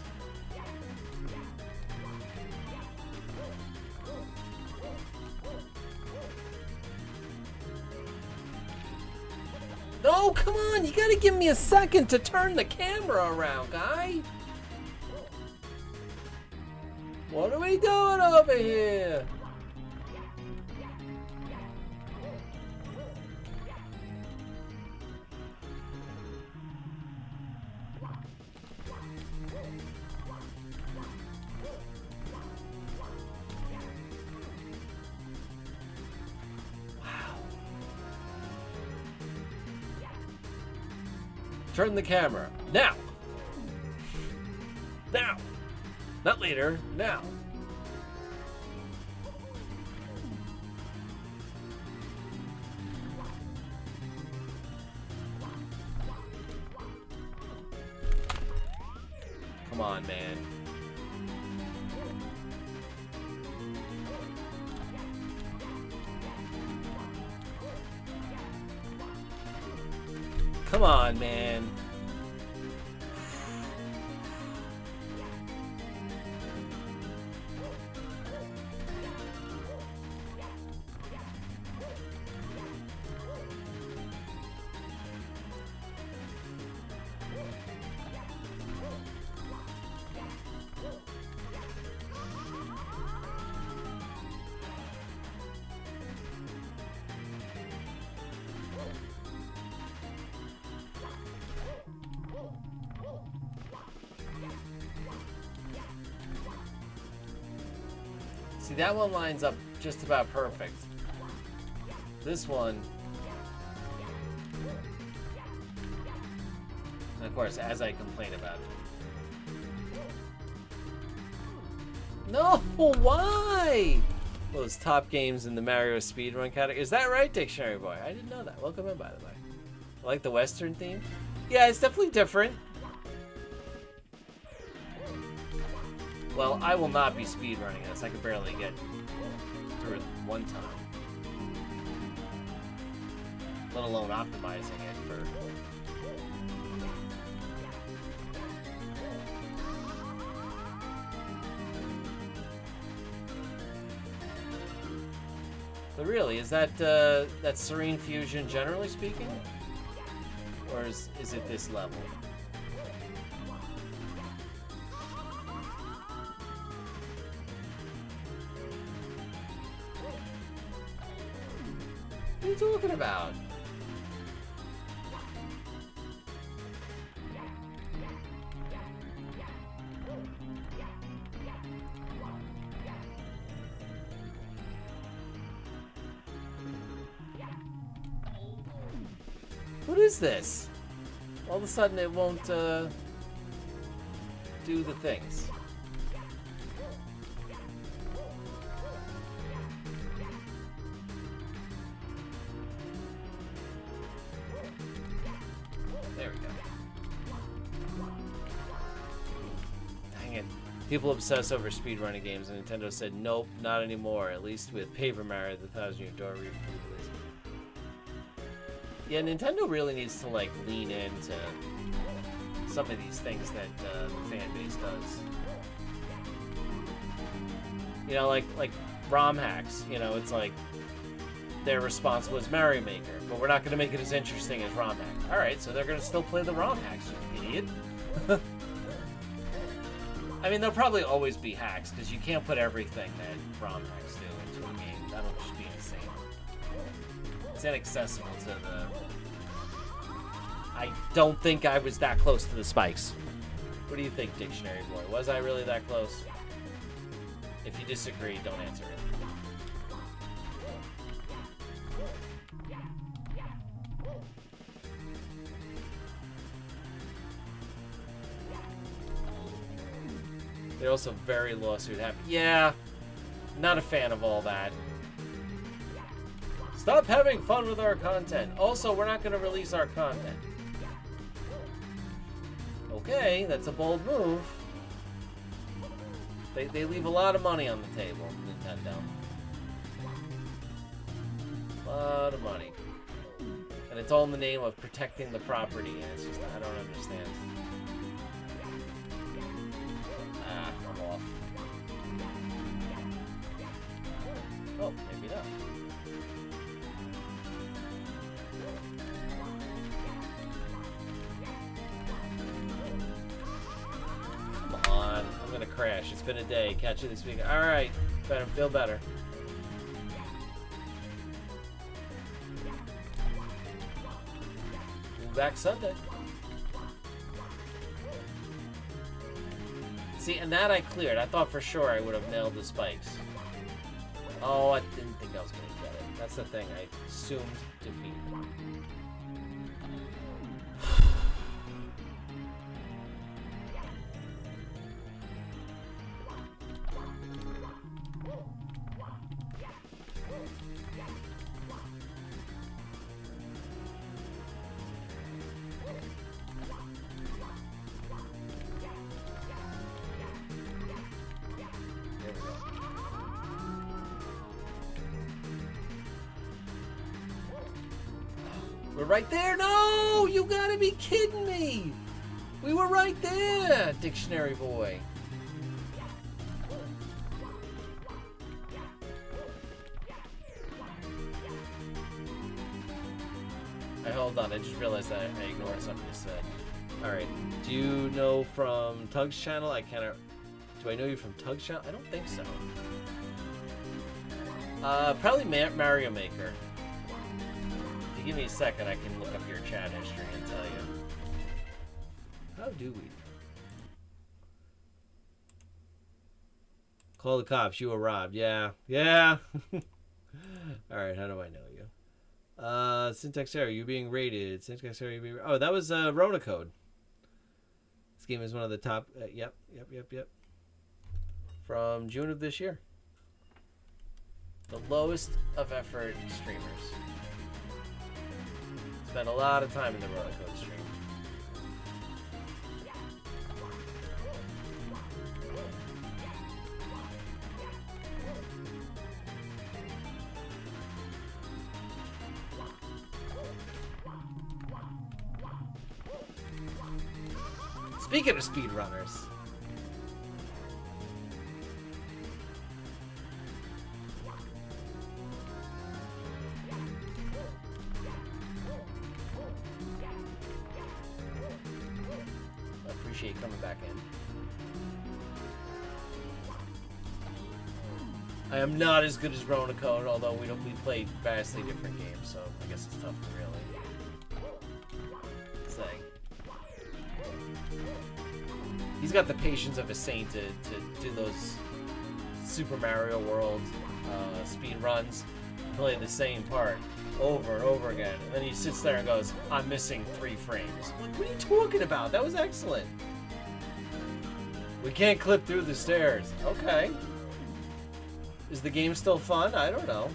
No, come on! You gotta give me a second to turn the camera around, guy! What are we doing over here? Turn the camera. Now! Now! Not later. Now! Come on, man. Come on, man. See, that one lines up just about perfect. This one, and of course, as I complain about it. No, why? Those top games in the Mario speedrun category. Is that right, Dictionary Boy? I didn't know that. Welcome in, by the way. I like the Western theme. Yeah, it's definitely different. Well, I will not be speedrunning this. I could barely get through it one time. Let alone optimizing it for... But really, is that that Serene fusion generally speaking? Or is it this level? What are you talking about? What is this? All of a sudden it won't do the things. There we go. Dang it. People obsess over speedrunning games, and Nintendo said, nope, not anymore, at least with Paper Mario, the 1000-Year Door release. Yeah, Nintendo really needs to, like, lean into some of these things that the fan base does. You know, like ROM hacks. You know, it's like their response was Mario Maker, but we're not going to make it as interesting as ROM hack. All right, so they're going to still play the ROM hacks, you idiot. I mean, there'll probably always be hacks, because you can't put everything that ROM hacks do into a game. That'll just be insane. It's inaccessible to the... I don't think I was that close to the spikes. What do you think, Dictionary Boy? Was I really that close? If you disagree, don't answer it. They're also very lawsuit happy. Yeah, not a fan of all that. Stop having fun with our content. Also, we're not going to release our content. Okay, that's a bold move. They leave a lot of money on the table, Nintendo. A lot of money. And it's all in the name of protecting the property, and it's just, I don't understand. Ah, I'm off. Oh, maybe not. Come on, I'm gonna crash. It's been a day. Catch you this week. Alright, better feel better. Back Sunday. See, and that I cleared. I thought for sure I would have nailed the spikes. Oh, I didn't think I was going to get it. That's the thing. I assumed defeat. We're right there. No, you gotta be kidding me. We were right there, Dictionary Boy. Hey, hold on. I just realized that I ignored something you said. All right. Do you know from Tug's channel? I can't. Do I know you from Tug's channel? I don't think so. Probably Mario Maker. If you give me a second, I can look up your chat history and tell you. How do we? Call the cops. You were robbed. Yeah. Yeah. Alright, how do I know you? Syntax error. You being rated. Syntax error. You being... Oh, that was Rona Code. This game is one of the top... Yep. From June of this year. The lowest of effort streamers. Spent a lot of time in the Rona Code stream. Speaking of speedrunners. Appreciate coming back in. I am not as good as Rona Code, although we play vastly different games, so I guess it's tough to really say. He's got the patience of a saint to do those Super Mario World speed runs, play the same part over and over again, and then he sits there and goes, I'm missing 3 frames. I'm like, what are you talking about? That was excellent. We can't clip through the stairs. Okay. Is the game still fun? I don't know.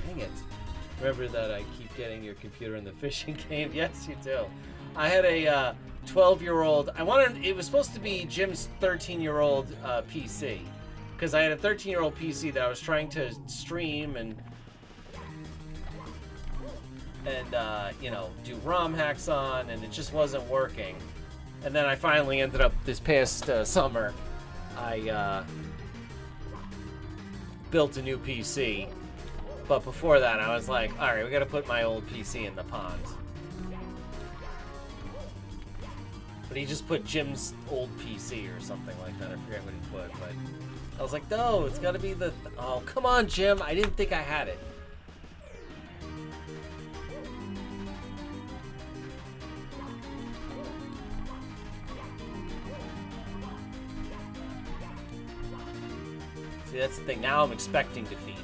Dang it. Remember that I keep getting your computer in the fishing game? Yes, you do. I had a 12-year-old. It was supposed to be Jim's 13-year-old PC. Because I had a 13-year-old PC that I was trying to stream and you know, do ROM hacks on, and it just wasn't working. And then I finally ended up this past summer. I built a new PC. But before that, I was like, all right, we got to put my old PC in the pond. But he just put Jim's old PC or something like that. I forget what he put, but I was like, no, it's got to be the... Oh, come on, Jim. I didn't think I had it. See, that's the thing. Now I'm expecting defeat.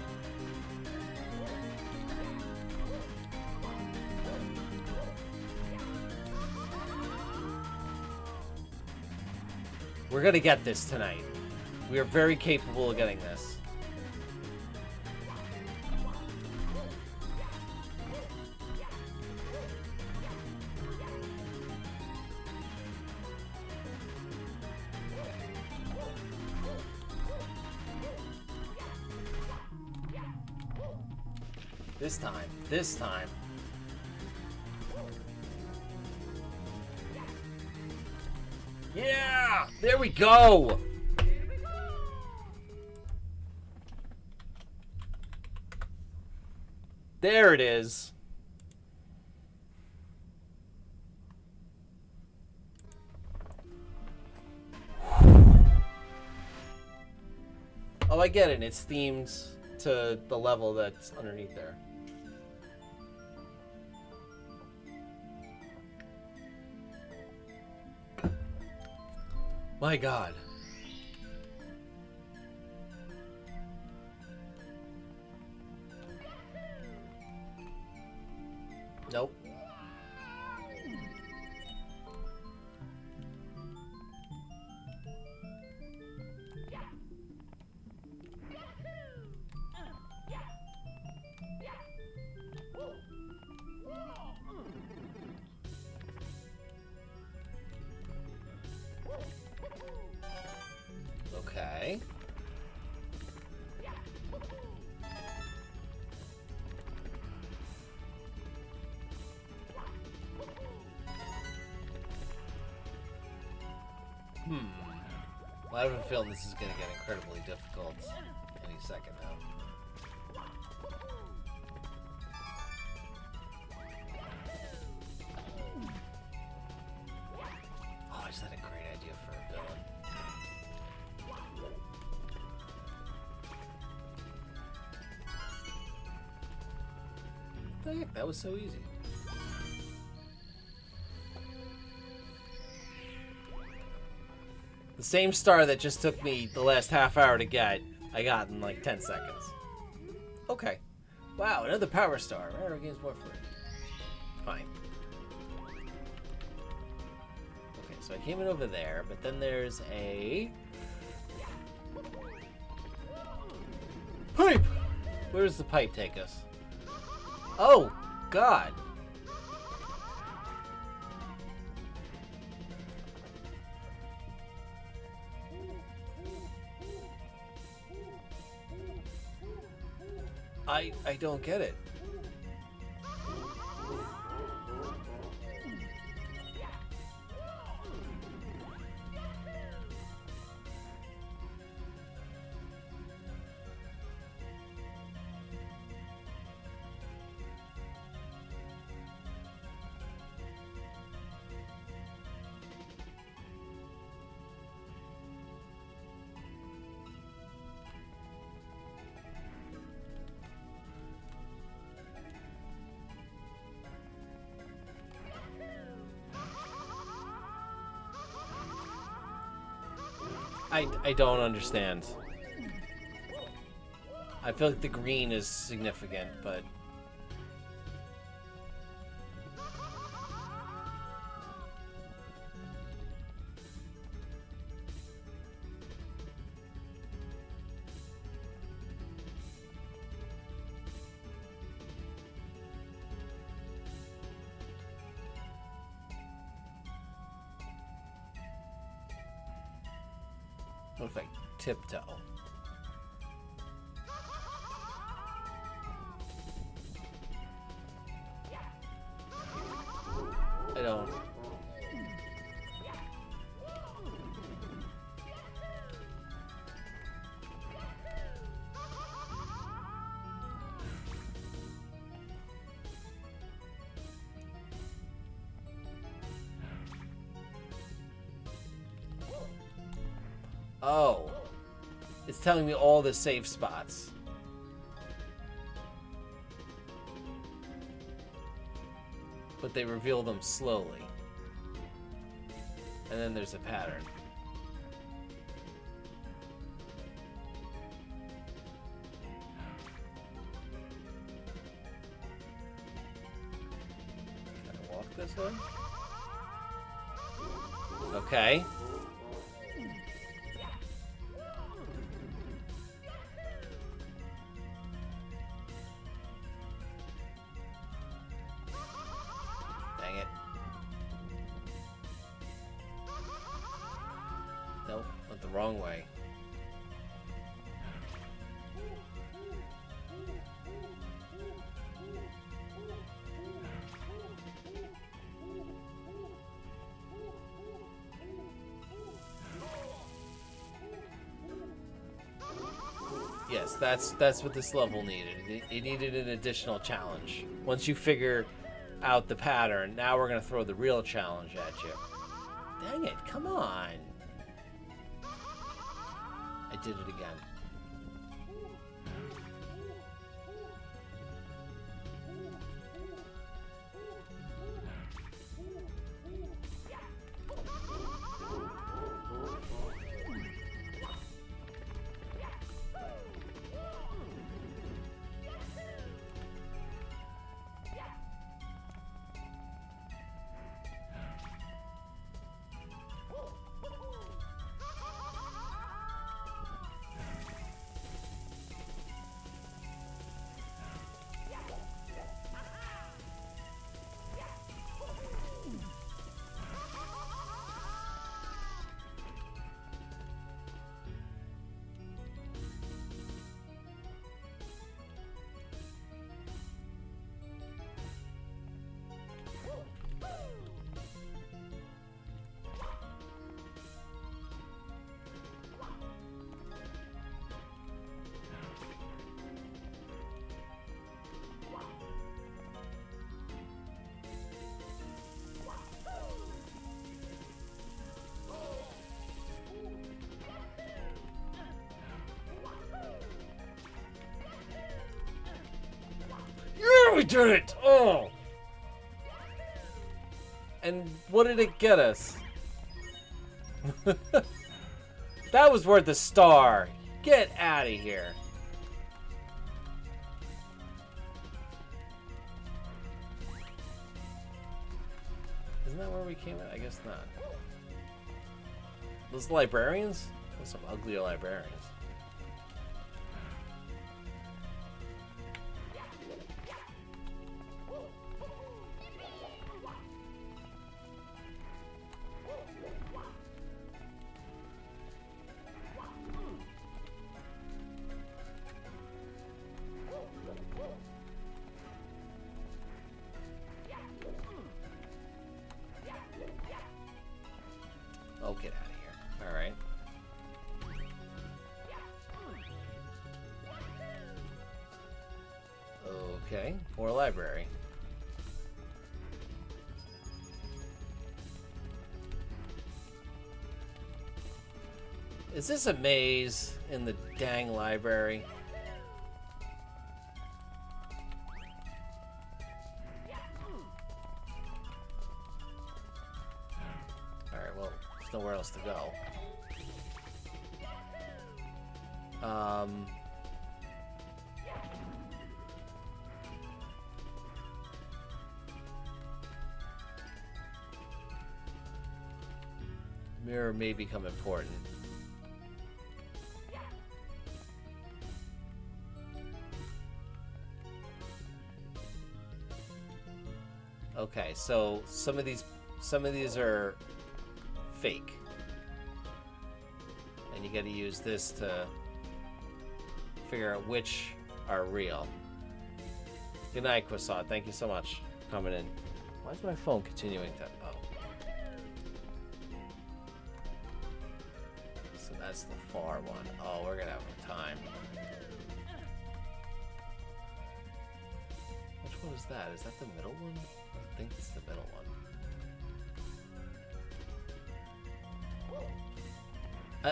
We're gonna get this tonight. We are very capable of getting this. This time. Yeah! There we go! There it is. Oh, I get it. It's themed to the level that's underneath there. My God. Nope. Okay. Well, I have a feeling this is going to get incredibly difficult any second now. Oh, I just had a great idea for a villain. What the heck? That was so easy. The same star that just took me the last half hour to get, I got in like 10 seconds. Okay. Wow, another power star. Rare gains more free. Fine. Okay, so I came in over there, but then there's a... pipe! Where does the pipe take us? Oh, God. I don't get it. I don't understand. I feel like the green is significant, but... what if I tiptoe? I don't... Oh. It's telling me all the safe spots. But they reveal them slowly. And then there's a pattern. Can I walk this way? Okay. Dang it. Nope, went the wrong way. Yes, that's what this level needed. It needed an additional challenge. Once you figure out the pattern, now we're gonna throw the real challenge at you. Dang it, come on. I did it again. Yeah, we did it! Oh! And what did it get us? That was worth a star. Get out of here. Isn't that where we came in? I guess not. Those librarians? Those are some uglier librarians. Oh, get out of here. All right. Okay, more library. Is this a maze in the dang library? Alright, well, there's nowhere else to go. Mirror may become important. Okay, so some of these are fake. And you gotta use this to figure out which are real. Good night, Croissant. Thank you so much for coming in. Why is my phone continuing to... Oh. So that's the far one. Oh, we're gonna have time. Which one is that? Is that the middle one? I think it's the middle one.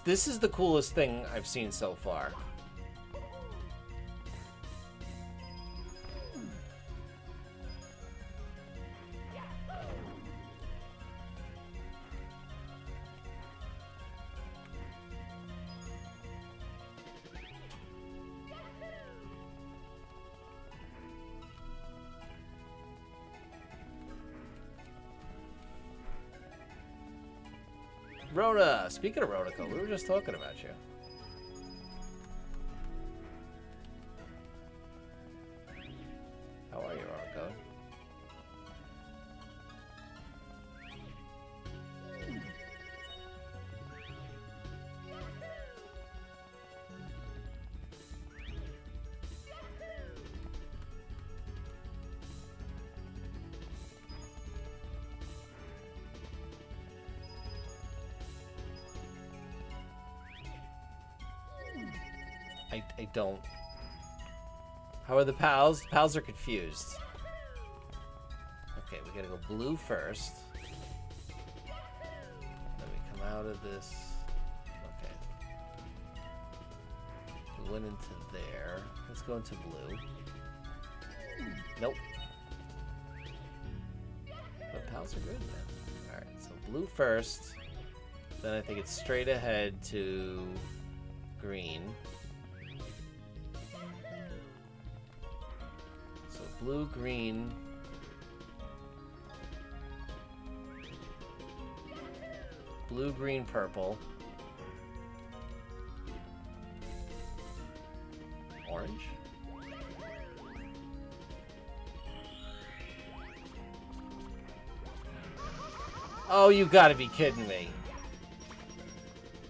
This is the coolest thing I've seen so far. Rhoda, speaking of Rhoda, we were just talking about you. How are you, Rhoda? I don't. How are the pals? The pals are confused. Okay, we gotta go blue first. Then we come out of this. Okay. We went into there. Let's go into blue. Nope. The pals are good, man. Alright, so blue first. Then I think it's straight ahead to green. Blue, green. Blue, green, purple. Orange. Oh, you gotta be kidding me.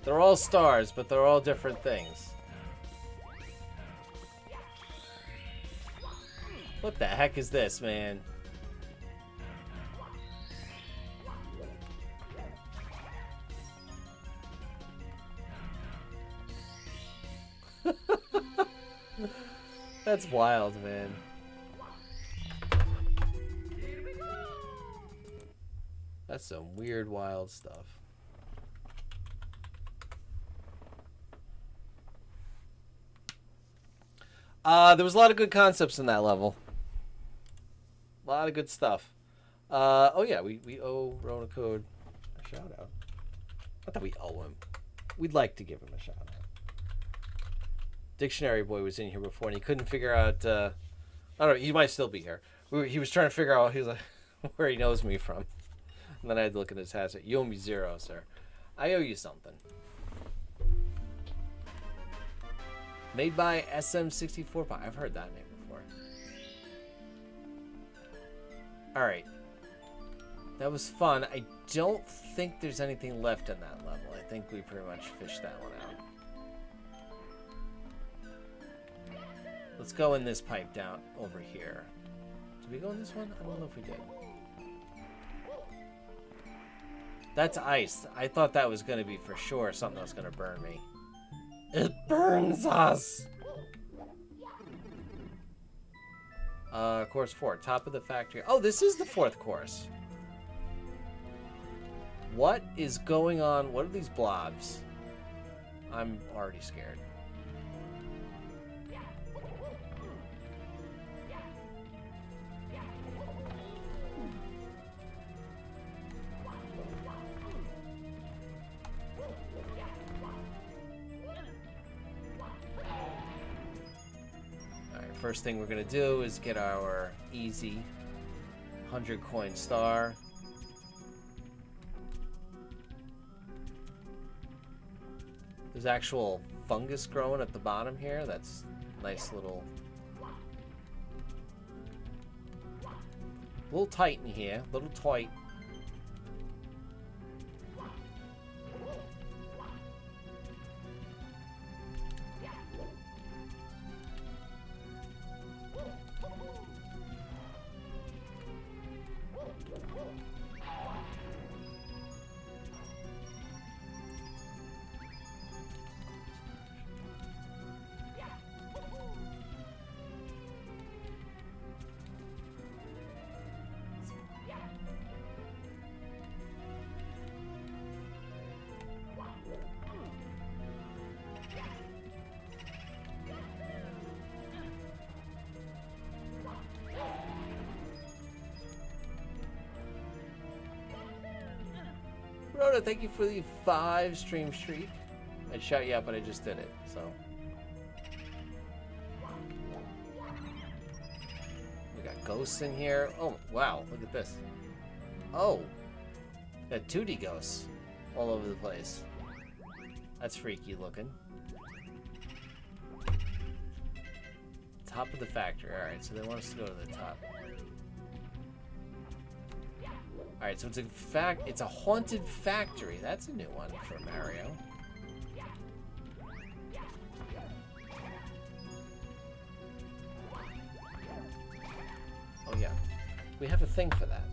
They're all stars, but they're all different things. What the heck is this, man? That's wild, man. That's some weird, wild stuff. There was a lot of good concepts in that level. A lot of good stuff. Oh yeah, we owe Rona Code a shout out. Not that we owe him. We'd like to give him a shout out. Dictionary Boy was in here before and he couldn't figure out, I don't know, he might still be here. He was trying to figure out, he was like, where he knows me from. And then I had to look at his hazard. You owe me 0, sir. I owe you something. Made by SM64. I've heard that name before. Alright. That was fun. I don't think there's anything left in that level. I think we pretty much fished that one out. Let's go in this pipe down over here. Did we go in this one? I don't know if we did. That's ice. I thought that was going to be for sure something that was going to burn me. It burns us! Course 4. Top of the factory. Oh, this is the 4th course. What is going on? What are these blobs? I'm already scared. First thing we're going to do is get our easy 100 coin star. There's actual fungus growing at the bottom here. That's nice little... A little tight in here. A little tight. Rhoda, thank you for the 5 stream streak. I'd shout you out, but I just did it, so. We got ghosts in here. Oh, wow, look at this. Oh, got 2D ghosts all over the place. That's freaky looking. Top of the factory. Alright, so they want us to go to the top. Alright, so it's a haunted factory. That's a new one for Mario. Oh yeah. We have a thing for that.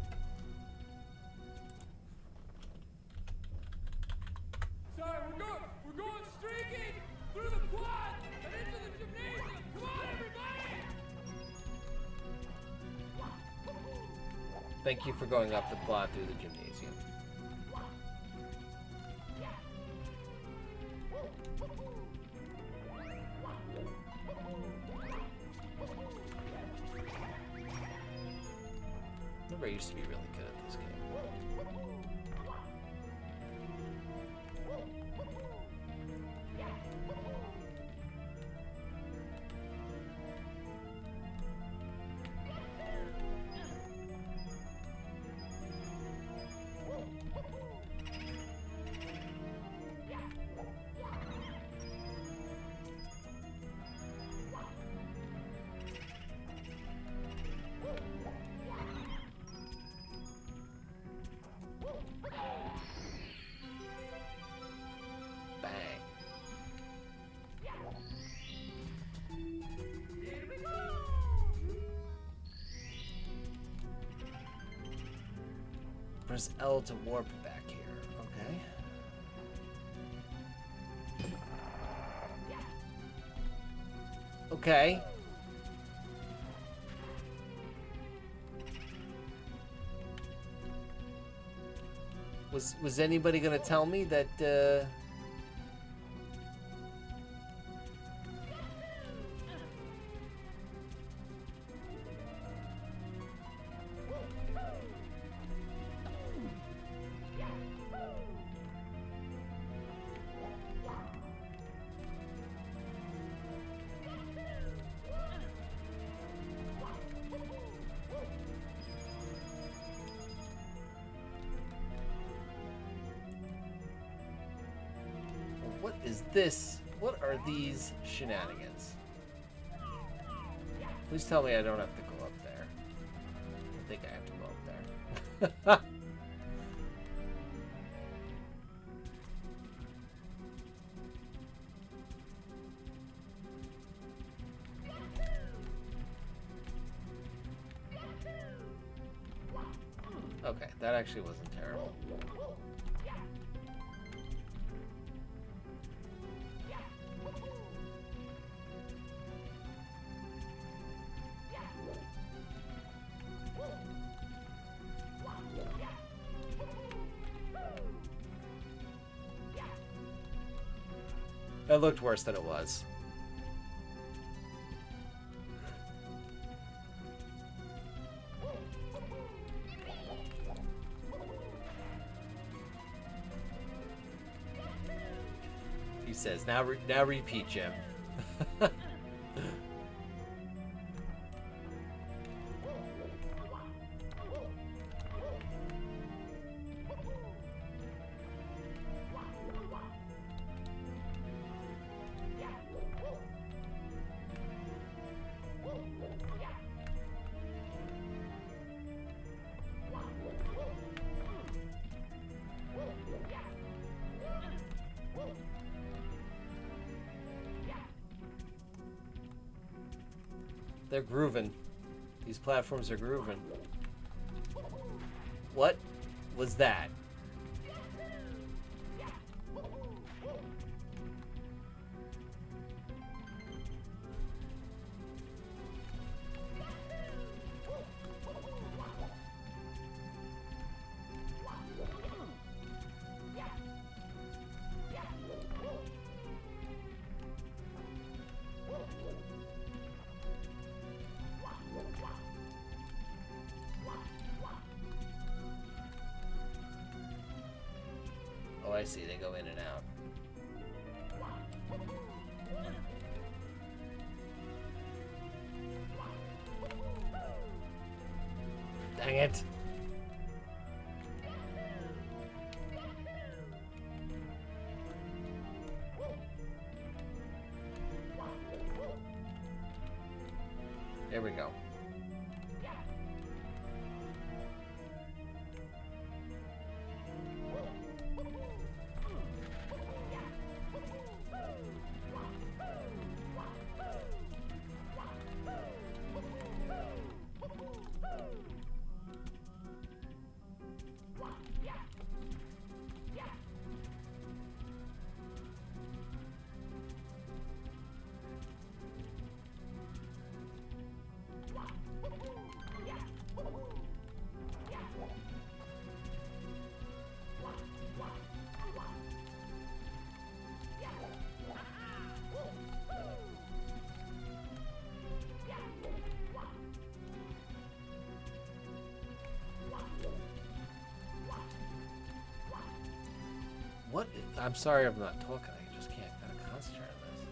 Sorry, we're going streaking through the quad and into the gymnasium. Come on, everybody! Thank you for going up the quad through the gymnasium. Remember, I used to be really good at this game. Press L to warp back here. Okay. Okay. Was anybody gonna tell me that what is this? What are these shenanigans? Please tell me I don't have to go up there. I think I have to go up there. Okay, that actually wasn't terrible. That looked worse than it was. He says, now repeat, Jim. They're grooving. These platforms are grooving. What was that? I see. They go in and out. Dang it. There we go. What? I'm sorry I'm not talking. I just can't kind of concentrate on this.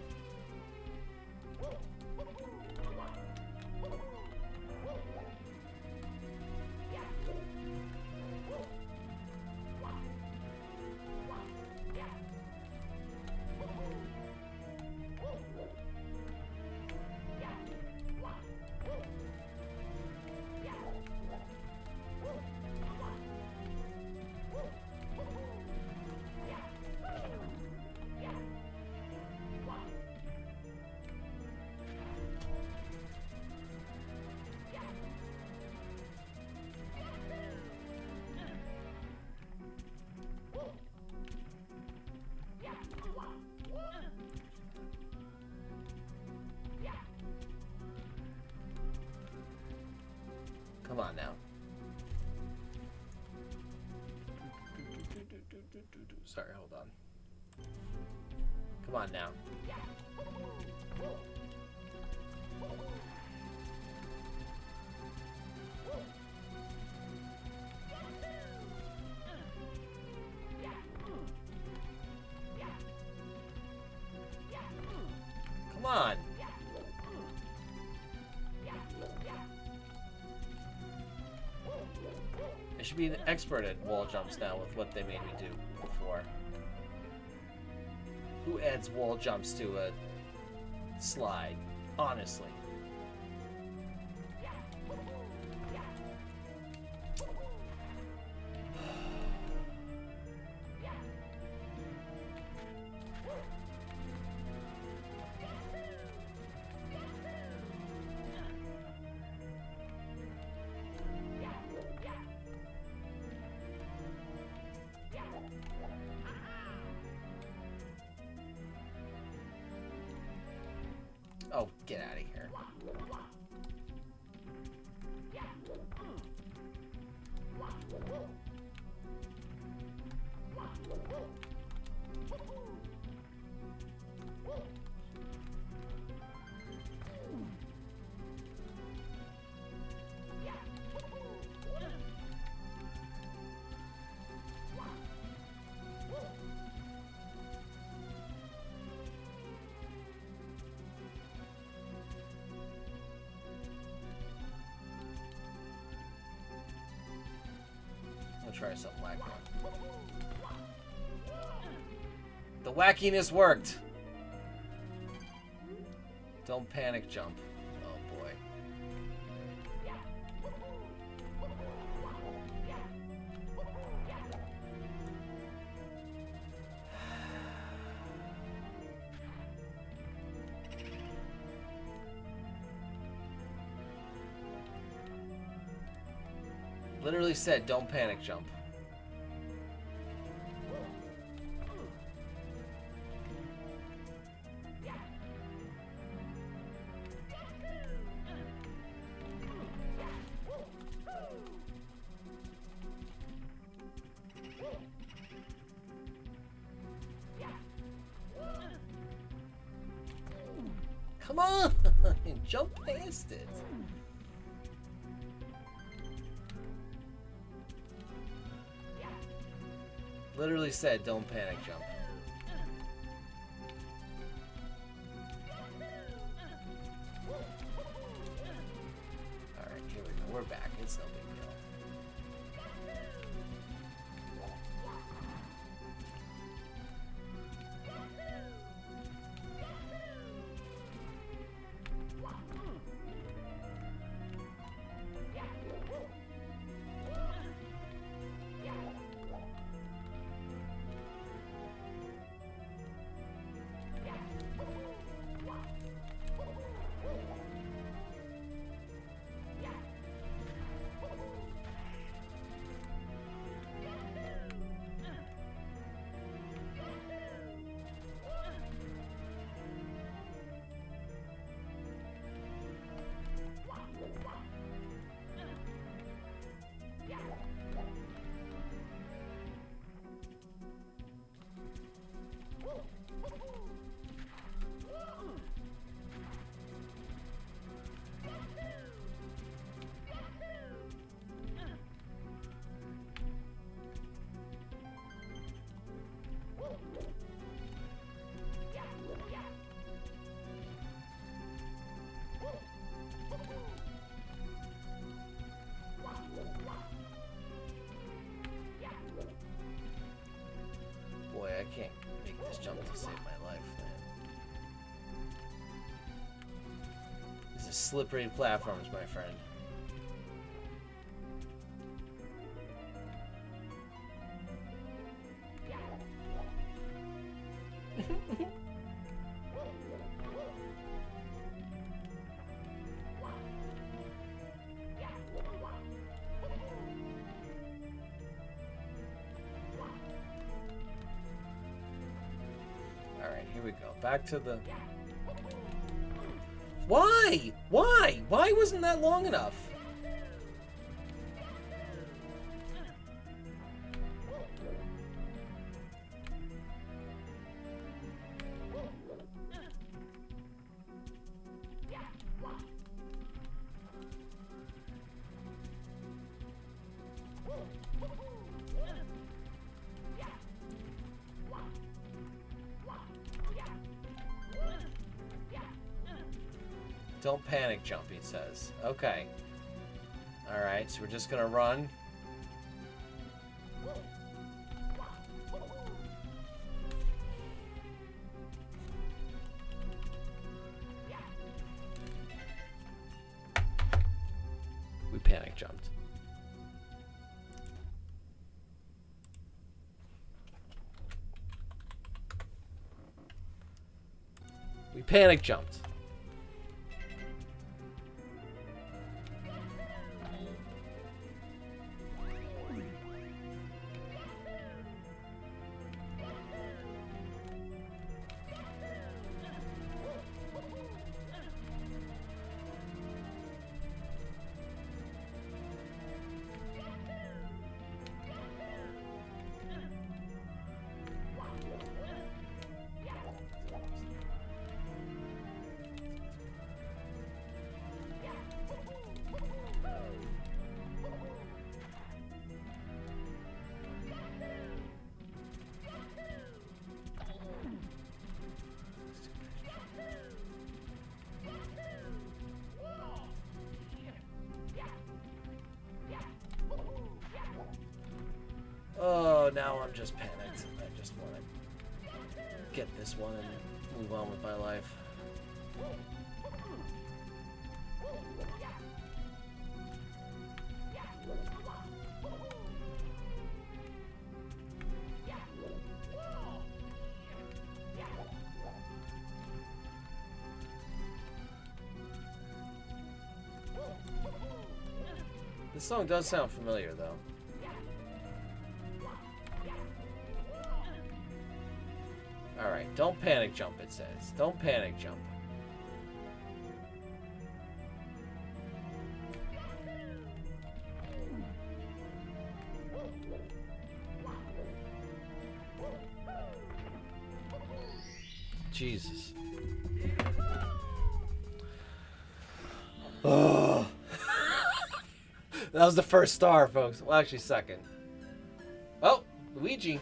Come on now. Sorry, hold on. Come on now. Come on. I should be an expert at wall jumps now with what they made me do before. Who adds wall jumps to a slide? Honestly. Oh, get out of here. Try something wacky. The wackiness worked. Don't panic jump. Oh boy. Literally said, don't panic jump. Come on! Jump past it. Literally said, don't panic jump. Alright, here we go. We're back. It's no big deal. Boy, I can't make this jump to save my life, man. These are slippery platforms, my friend. Alright, here we go. Back to the... Why? Why? Why wasn't that long enough? Don't panic jump, he says. Okay. Alright, so we're just gonna run. We panic jumped. We panic jumped. Oh, now I'm just panicked. I just want to get this one and move on with my life. This song does sound familiar, though. Alright, don't panic jump, it says. Don't panic jump. Jesus. Oh. That was the first star, folks. Well, actually, second. Oh, Luigi.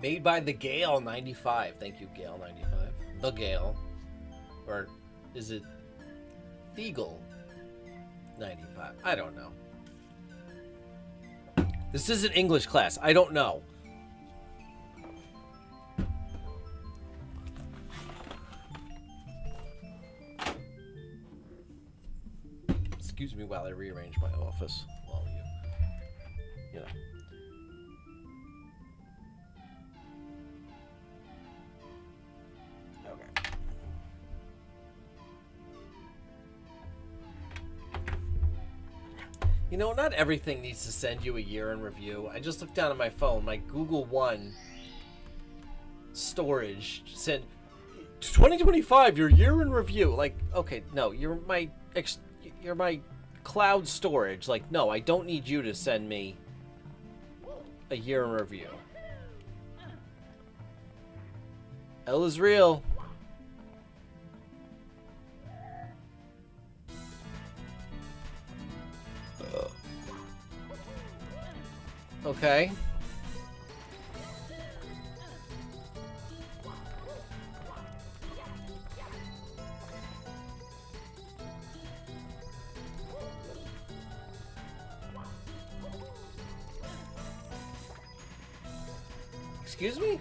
Made by the Gale 95. Thank you, Gale 95. The Gale. Or is it Theagle 95? I don't know. This is an English class. I don't know. Excuse me while I rearrange my office. While you know. Okay. You know, not everything needs to send you a year in review. I just looked down at my phone. My Google One storage said 2025, your year in review. Like, okay, no, you're my cloud storage. Like, no, I don't need you to send me a year in review. L is real. Okay. Excuse me?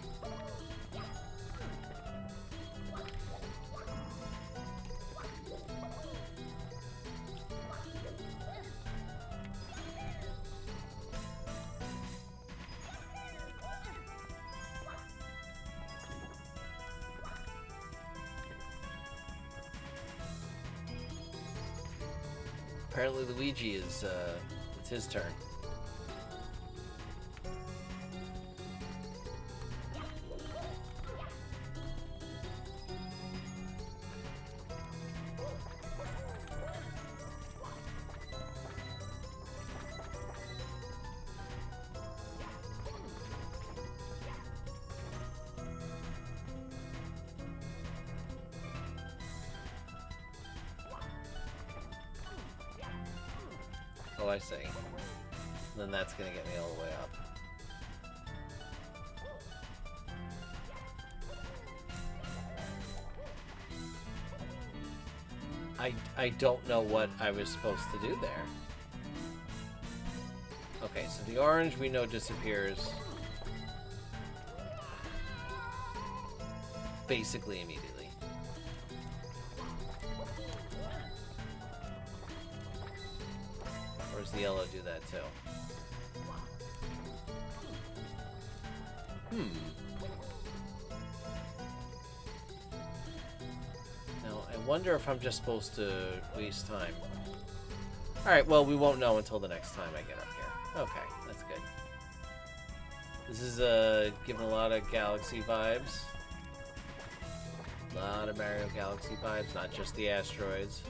Apparently Luigi is, it's his turn. Oh, I see. Then that's gonna get me all the way up. I don't know what I was supposed to do there. Okay, so the orange we know disappears basically immediately. Or does the yellow do that too? Now, I wonder if I'm just supposed to waste time. Alright, well, we won't know until the next time I get up here. Okay, that's good. This is giving a lot of Galaxy vibes. A lot of Mario Galaxy vibes, not just the asteroids.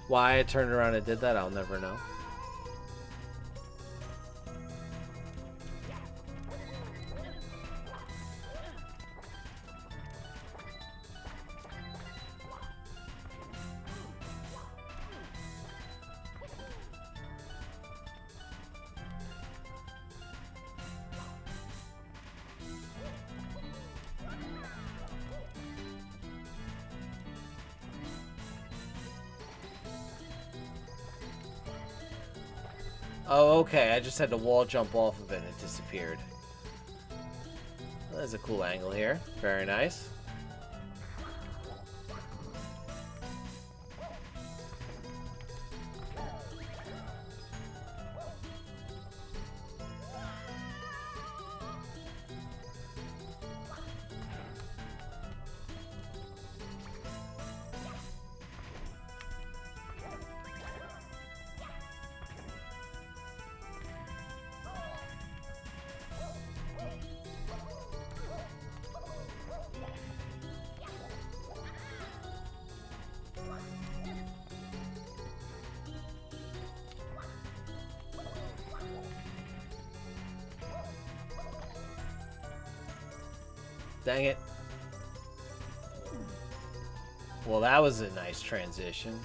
Why I turned around and did that, I'll never know. Oh, okay. I just had to wall jump off of it and it disappeared. Well, that's a cool angle here. Very nice. Dang it. Well, that was a nice transition.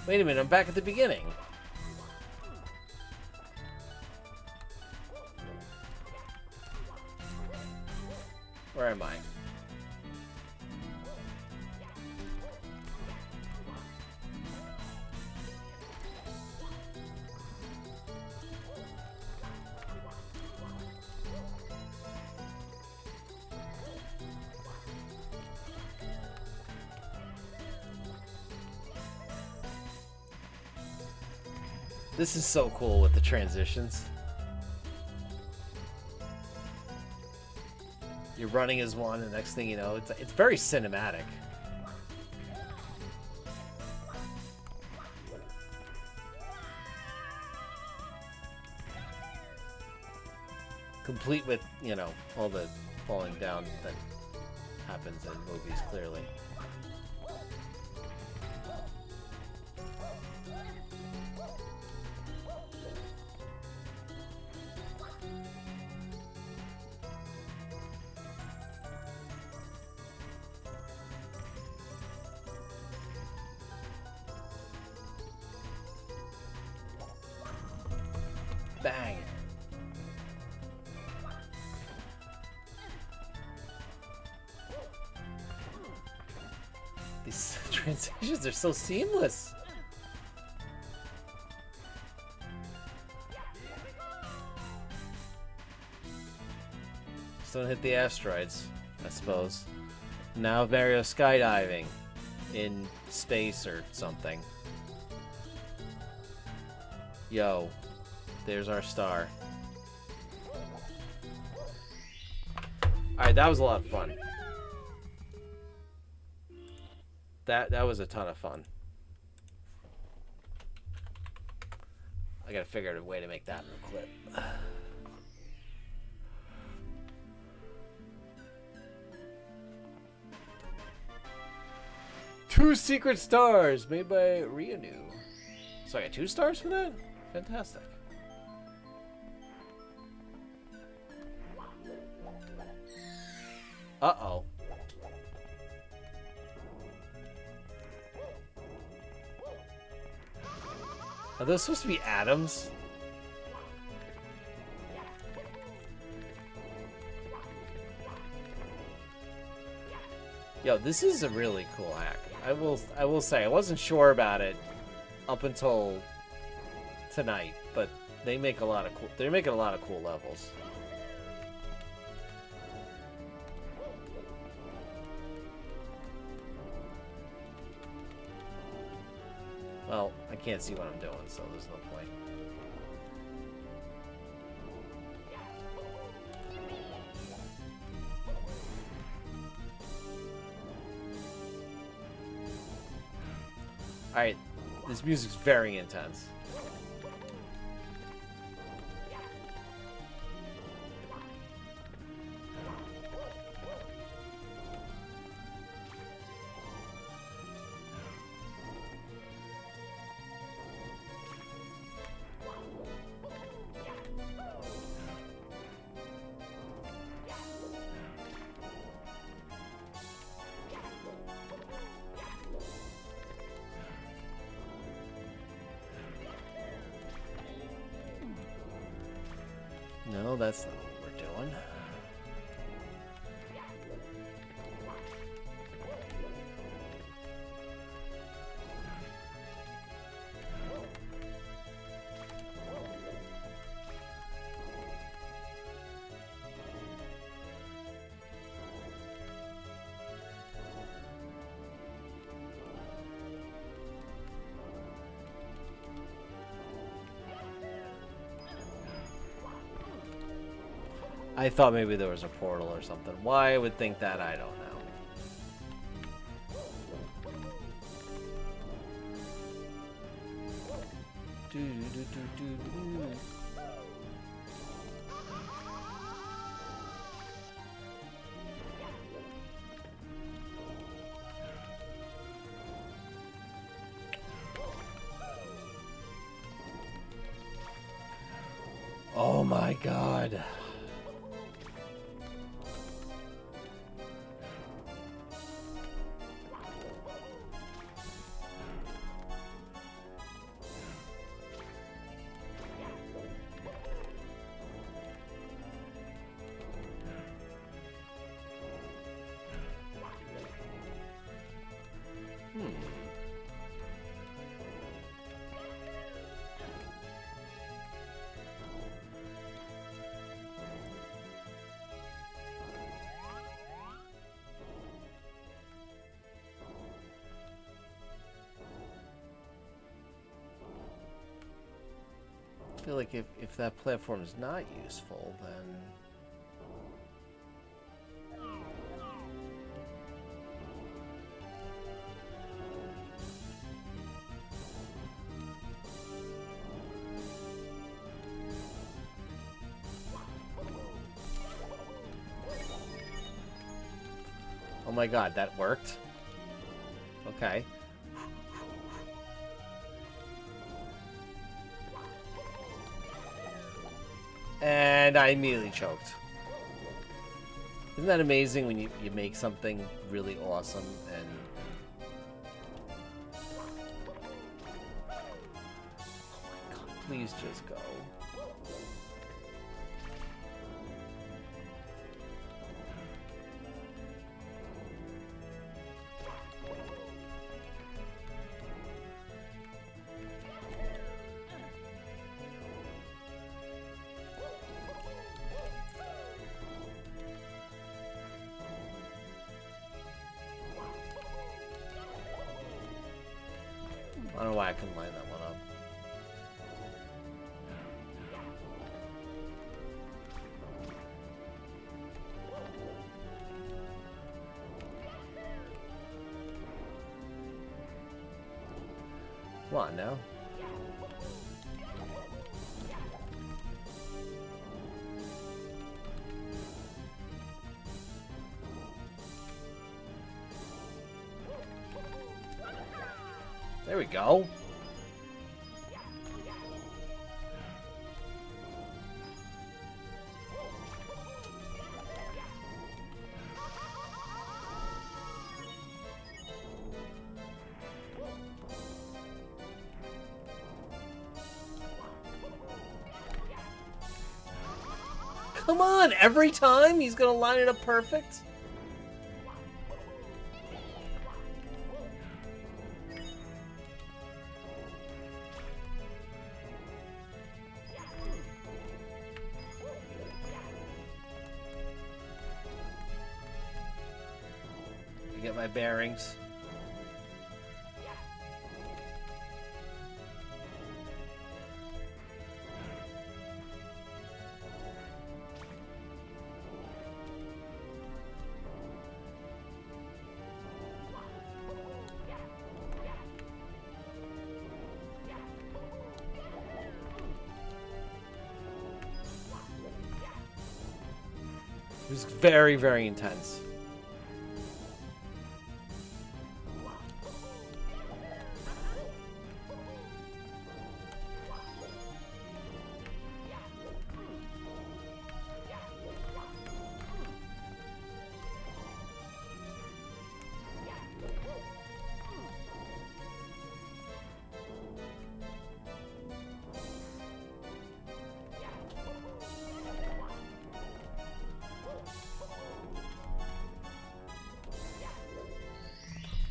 Wait a minute, I'm back at the beginning. Where am I? This is so cool with the transitions. You're running as one, and the next thing you know, it's very cinematic. Complete with, you know, all the falling down that happens in movies, clearly. Bang. These transitions are so seamless. Just don't hit the asteroids, I suppose. Now Mario skydiving in space or something. Yo. There's our star. Alright, that was a lot of fun. That was a ton of fun. I gotta figure out a way to make that in a clip. Two secret stars made by Ryanu. So I got 2 stars for that? Fantastic. Uh-oh. Are those supposed to be atoms? Yo, this is a really cool hack. I will say I wasn't sure about it up until tonight, but they're making a lot of cool levels. Well, I can't see what I'm doing, so there's no point. Alright, this music's very intense. No, that's not what we're doing. I thought maybe there was a portal or something. Why I would think that, I don't know. my god. I feel like if that platform is not useful, then... Oh my god, that worked? Okay. And I immediately choked. Isn't that amazing when you make something really awesome and... Oh my god, please just go. I don't know why I couldn't line that one up. Come on now. There we go. Come on, every time he's gonna line it up perfect? Get my bearings. It was very, very intense.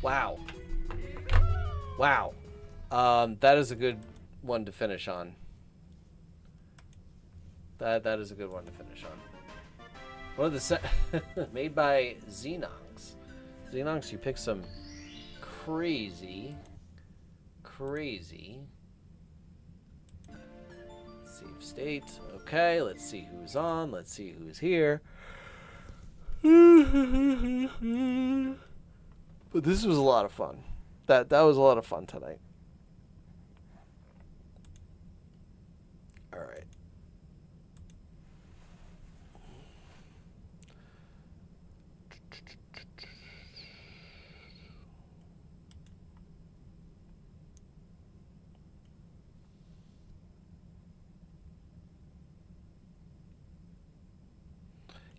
Wow. Wow. That is a good one to finish on. That is a good one to finish on. What are the made by Xenox. Xenox, you pick some crazy. Save state. Okay, let's see who's on. Let's see who's here. But this was a lot of fun. That was a lot of fun tonight. All right.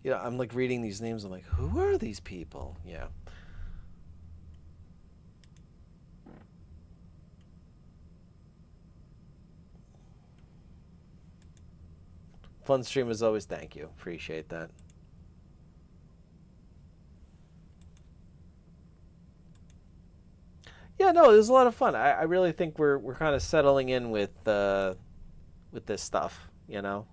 You know, I'm like reading these names. I'm like, who are these people? Yeah. Fun stream as always. Thank you. Appreciate that. Yeah, no, it was a lot of fun. I really think we're kind of settling in with this stuff, you know.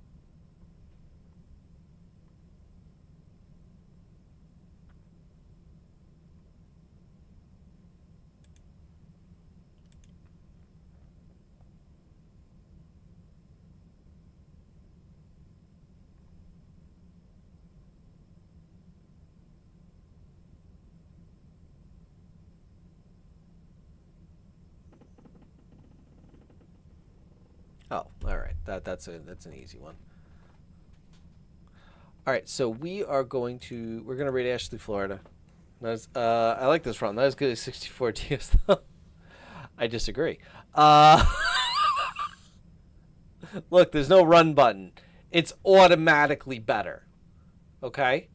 Oh, all right. That's an easy one. All right, so we're gonna rate Ashley, Florida. That's, I like this run. Not as good as 64 TS though. I disagree. Look, there's no run button. It's automatically better. Okay?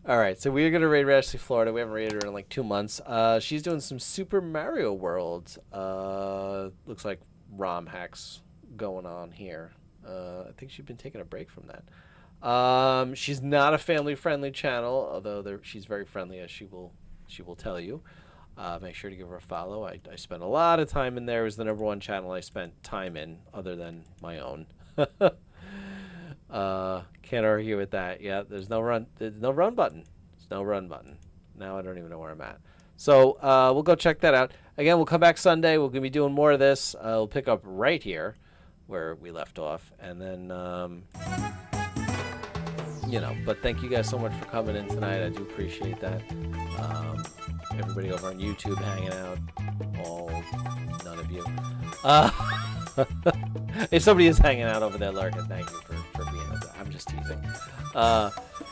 All right, so we're gonna rate Ashley, Florida. We haven't rated her in like 2 months. She's doing some Super Mario World. Looks like ROM hacks going on here. I think she's been taking a break from that. She's not a family-friendly channel, although she's very friendly, as she will tell you. Make sure to give her a follow. I spent a lot of time in there. It was the #1 channel I spent time in, other than my own. Can't argue with that. Yeah, there's no run button. There's no run button. Now I don't even know where I'm at. So we'll go check that out. Again, we'll come back Sunday. We're gonna be doing more of this. We'll pick up right here where we left off, and then you know. But thank you guys so much for coming in tonight. I do appreciate that. Everybody over on YouTube hanging out. None of you. If somebody is hanging out over there lurking, thank you for being over there. I'm just teasing.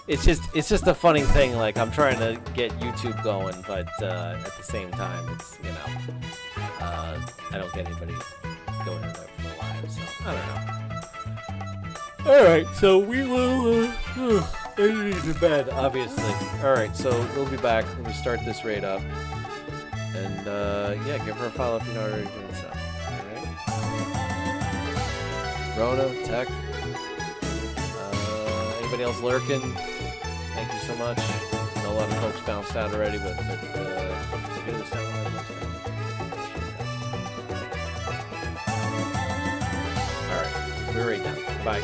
It's just a funny thing. Like, I'm trying to get YouTube going, but at the same time, it's, you know, I don't get anybody going in there for the live, so I don't know. All right, so we will end to bed, obviously. All right, so we'll be back when we start this raid up, and yeah, give her a follow if you're not already doing so. Rono, Tech, anybody else lurking? Thank you so much. I know a lot of folks bounced out already, but give this down a All right, we're right now. Bye.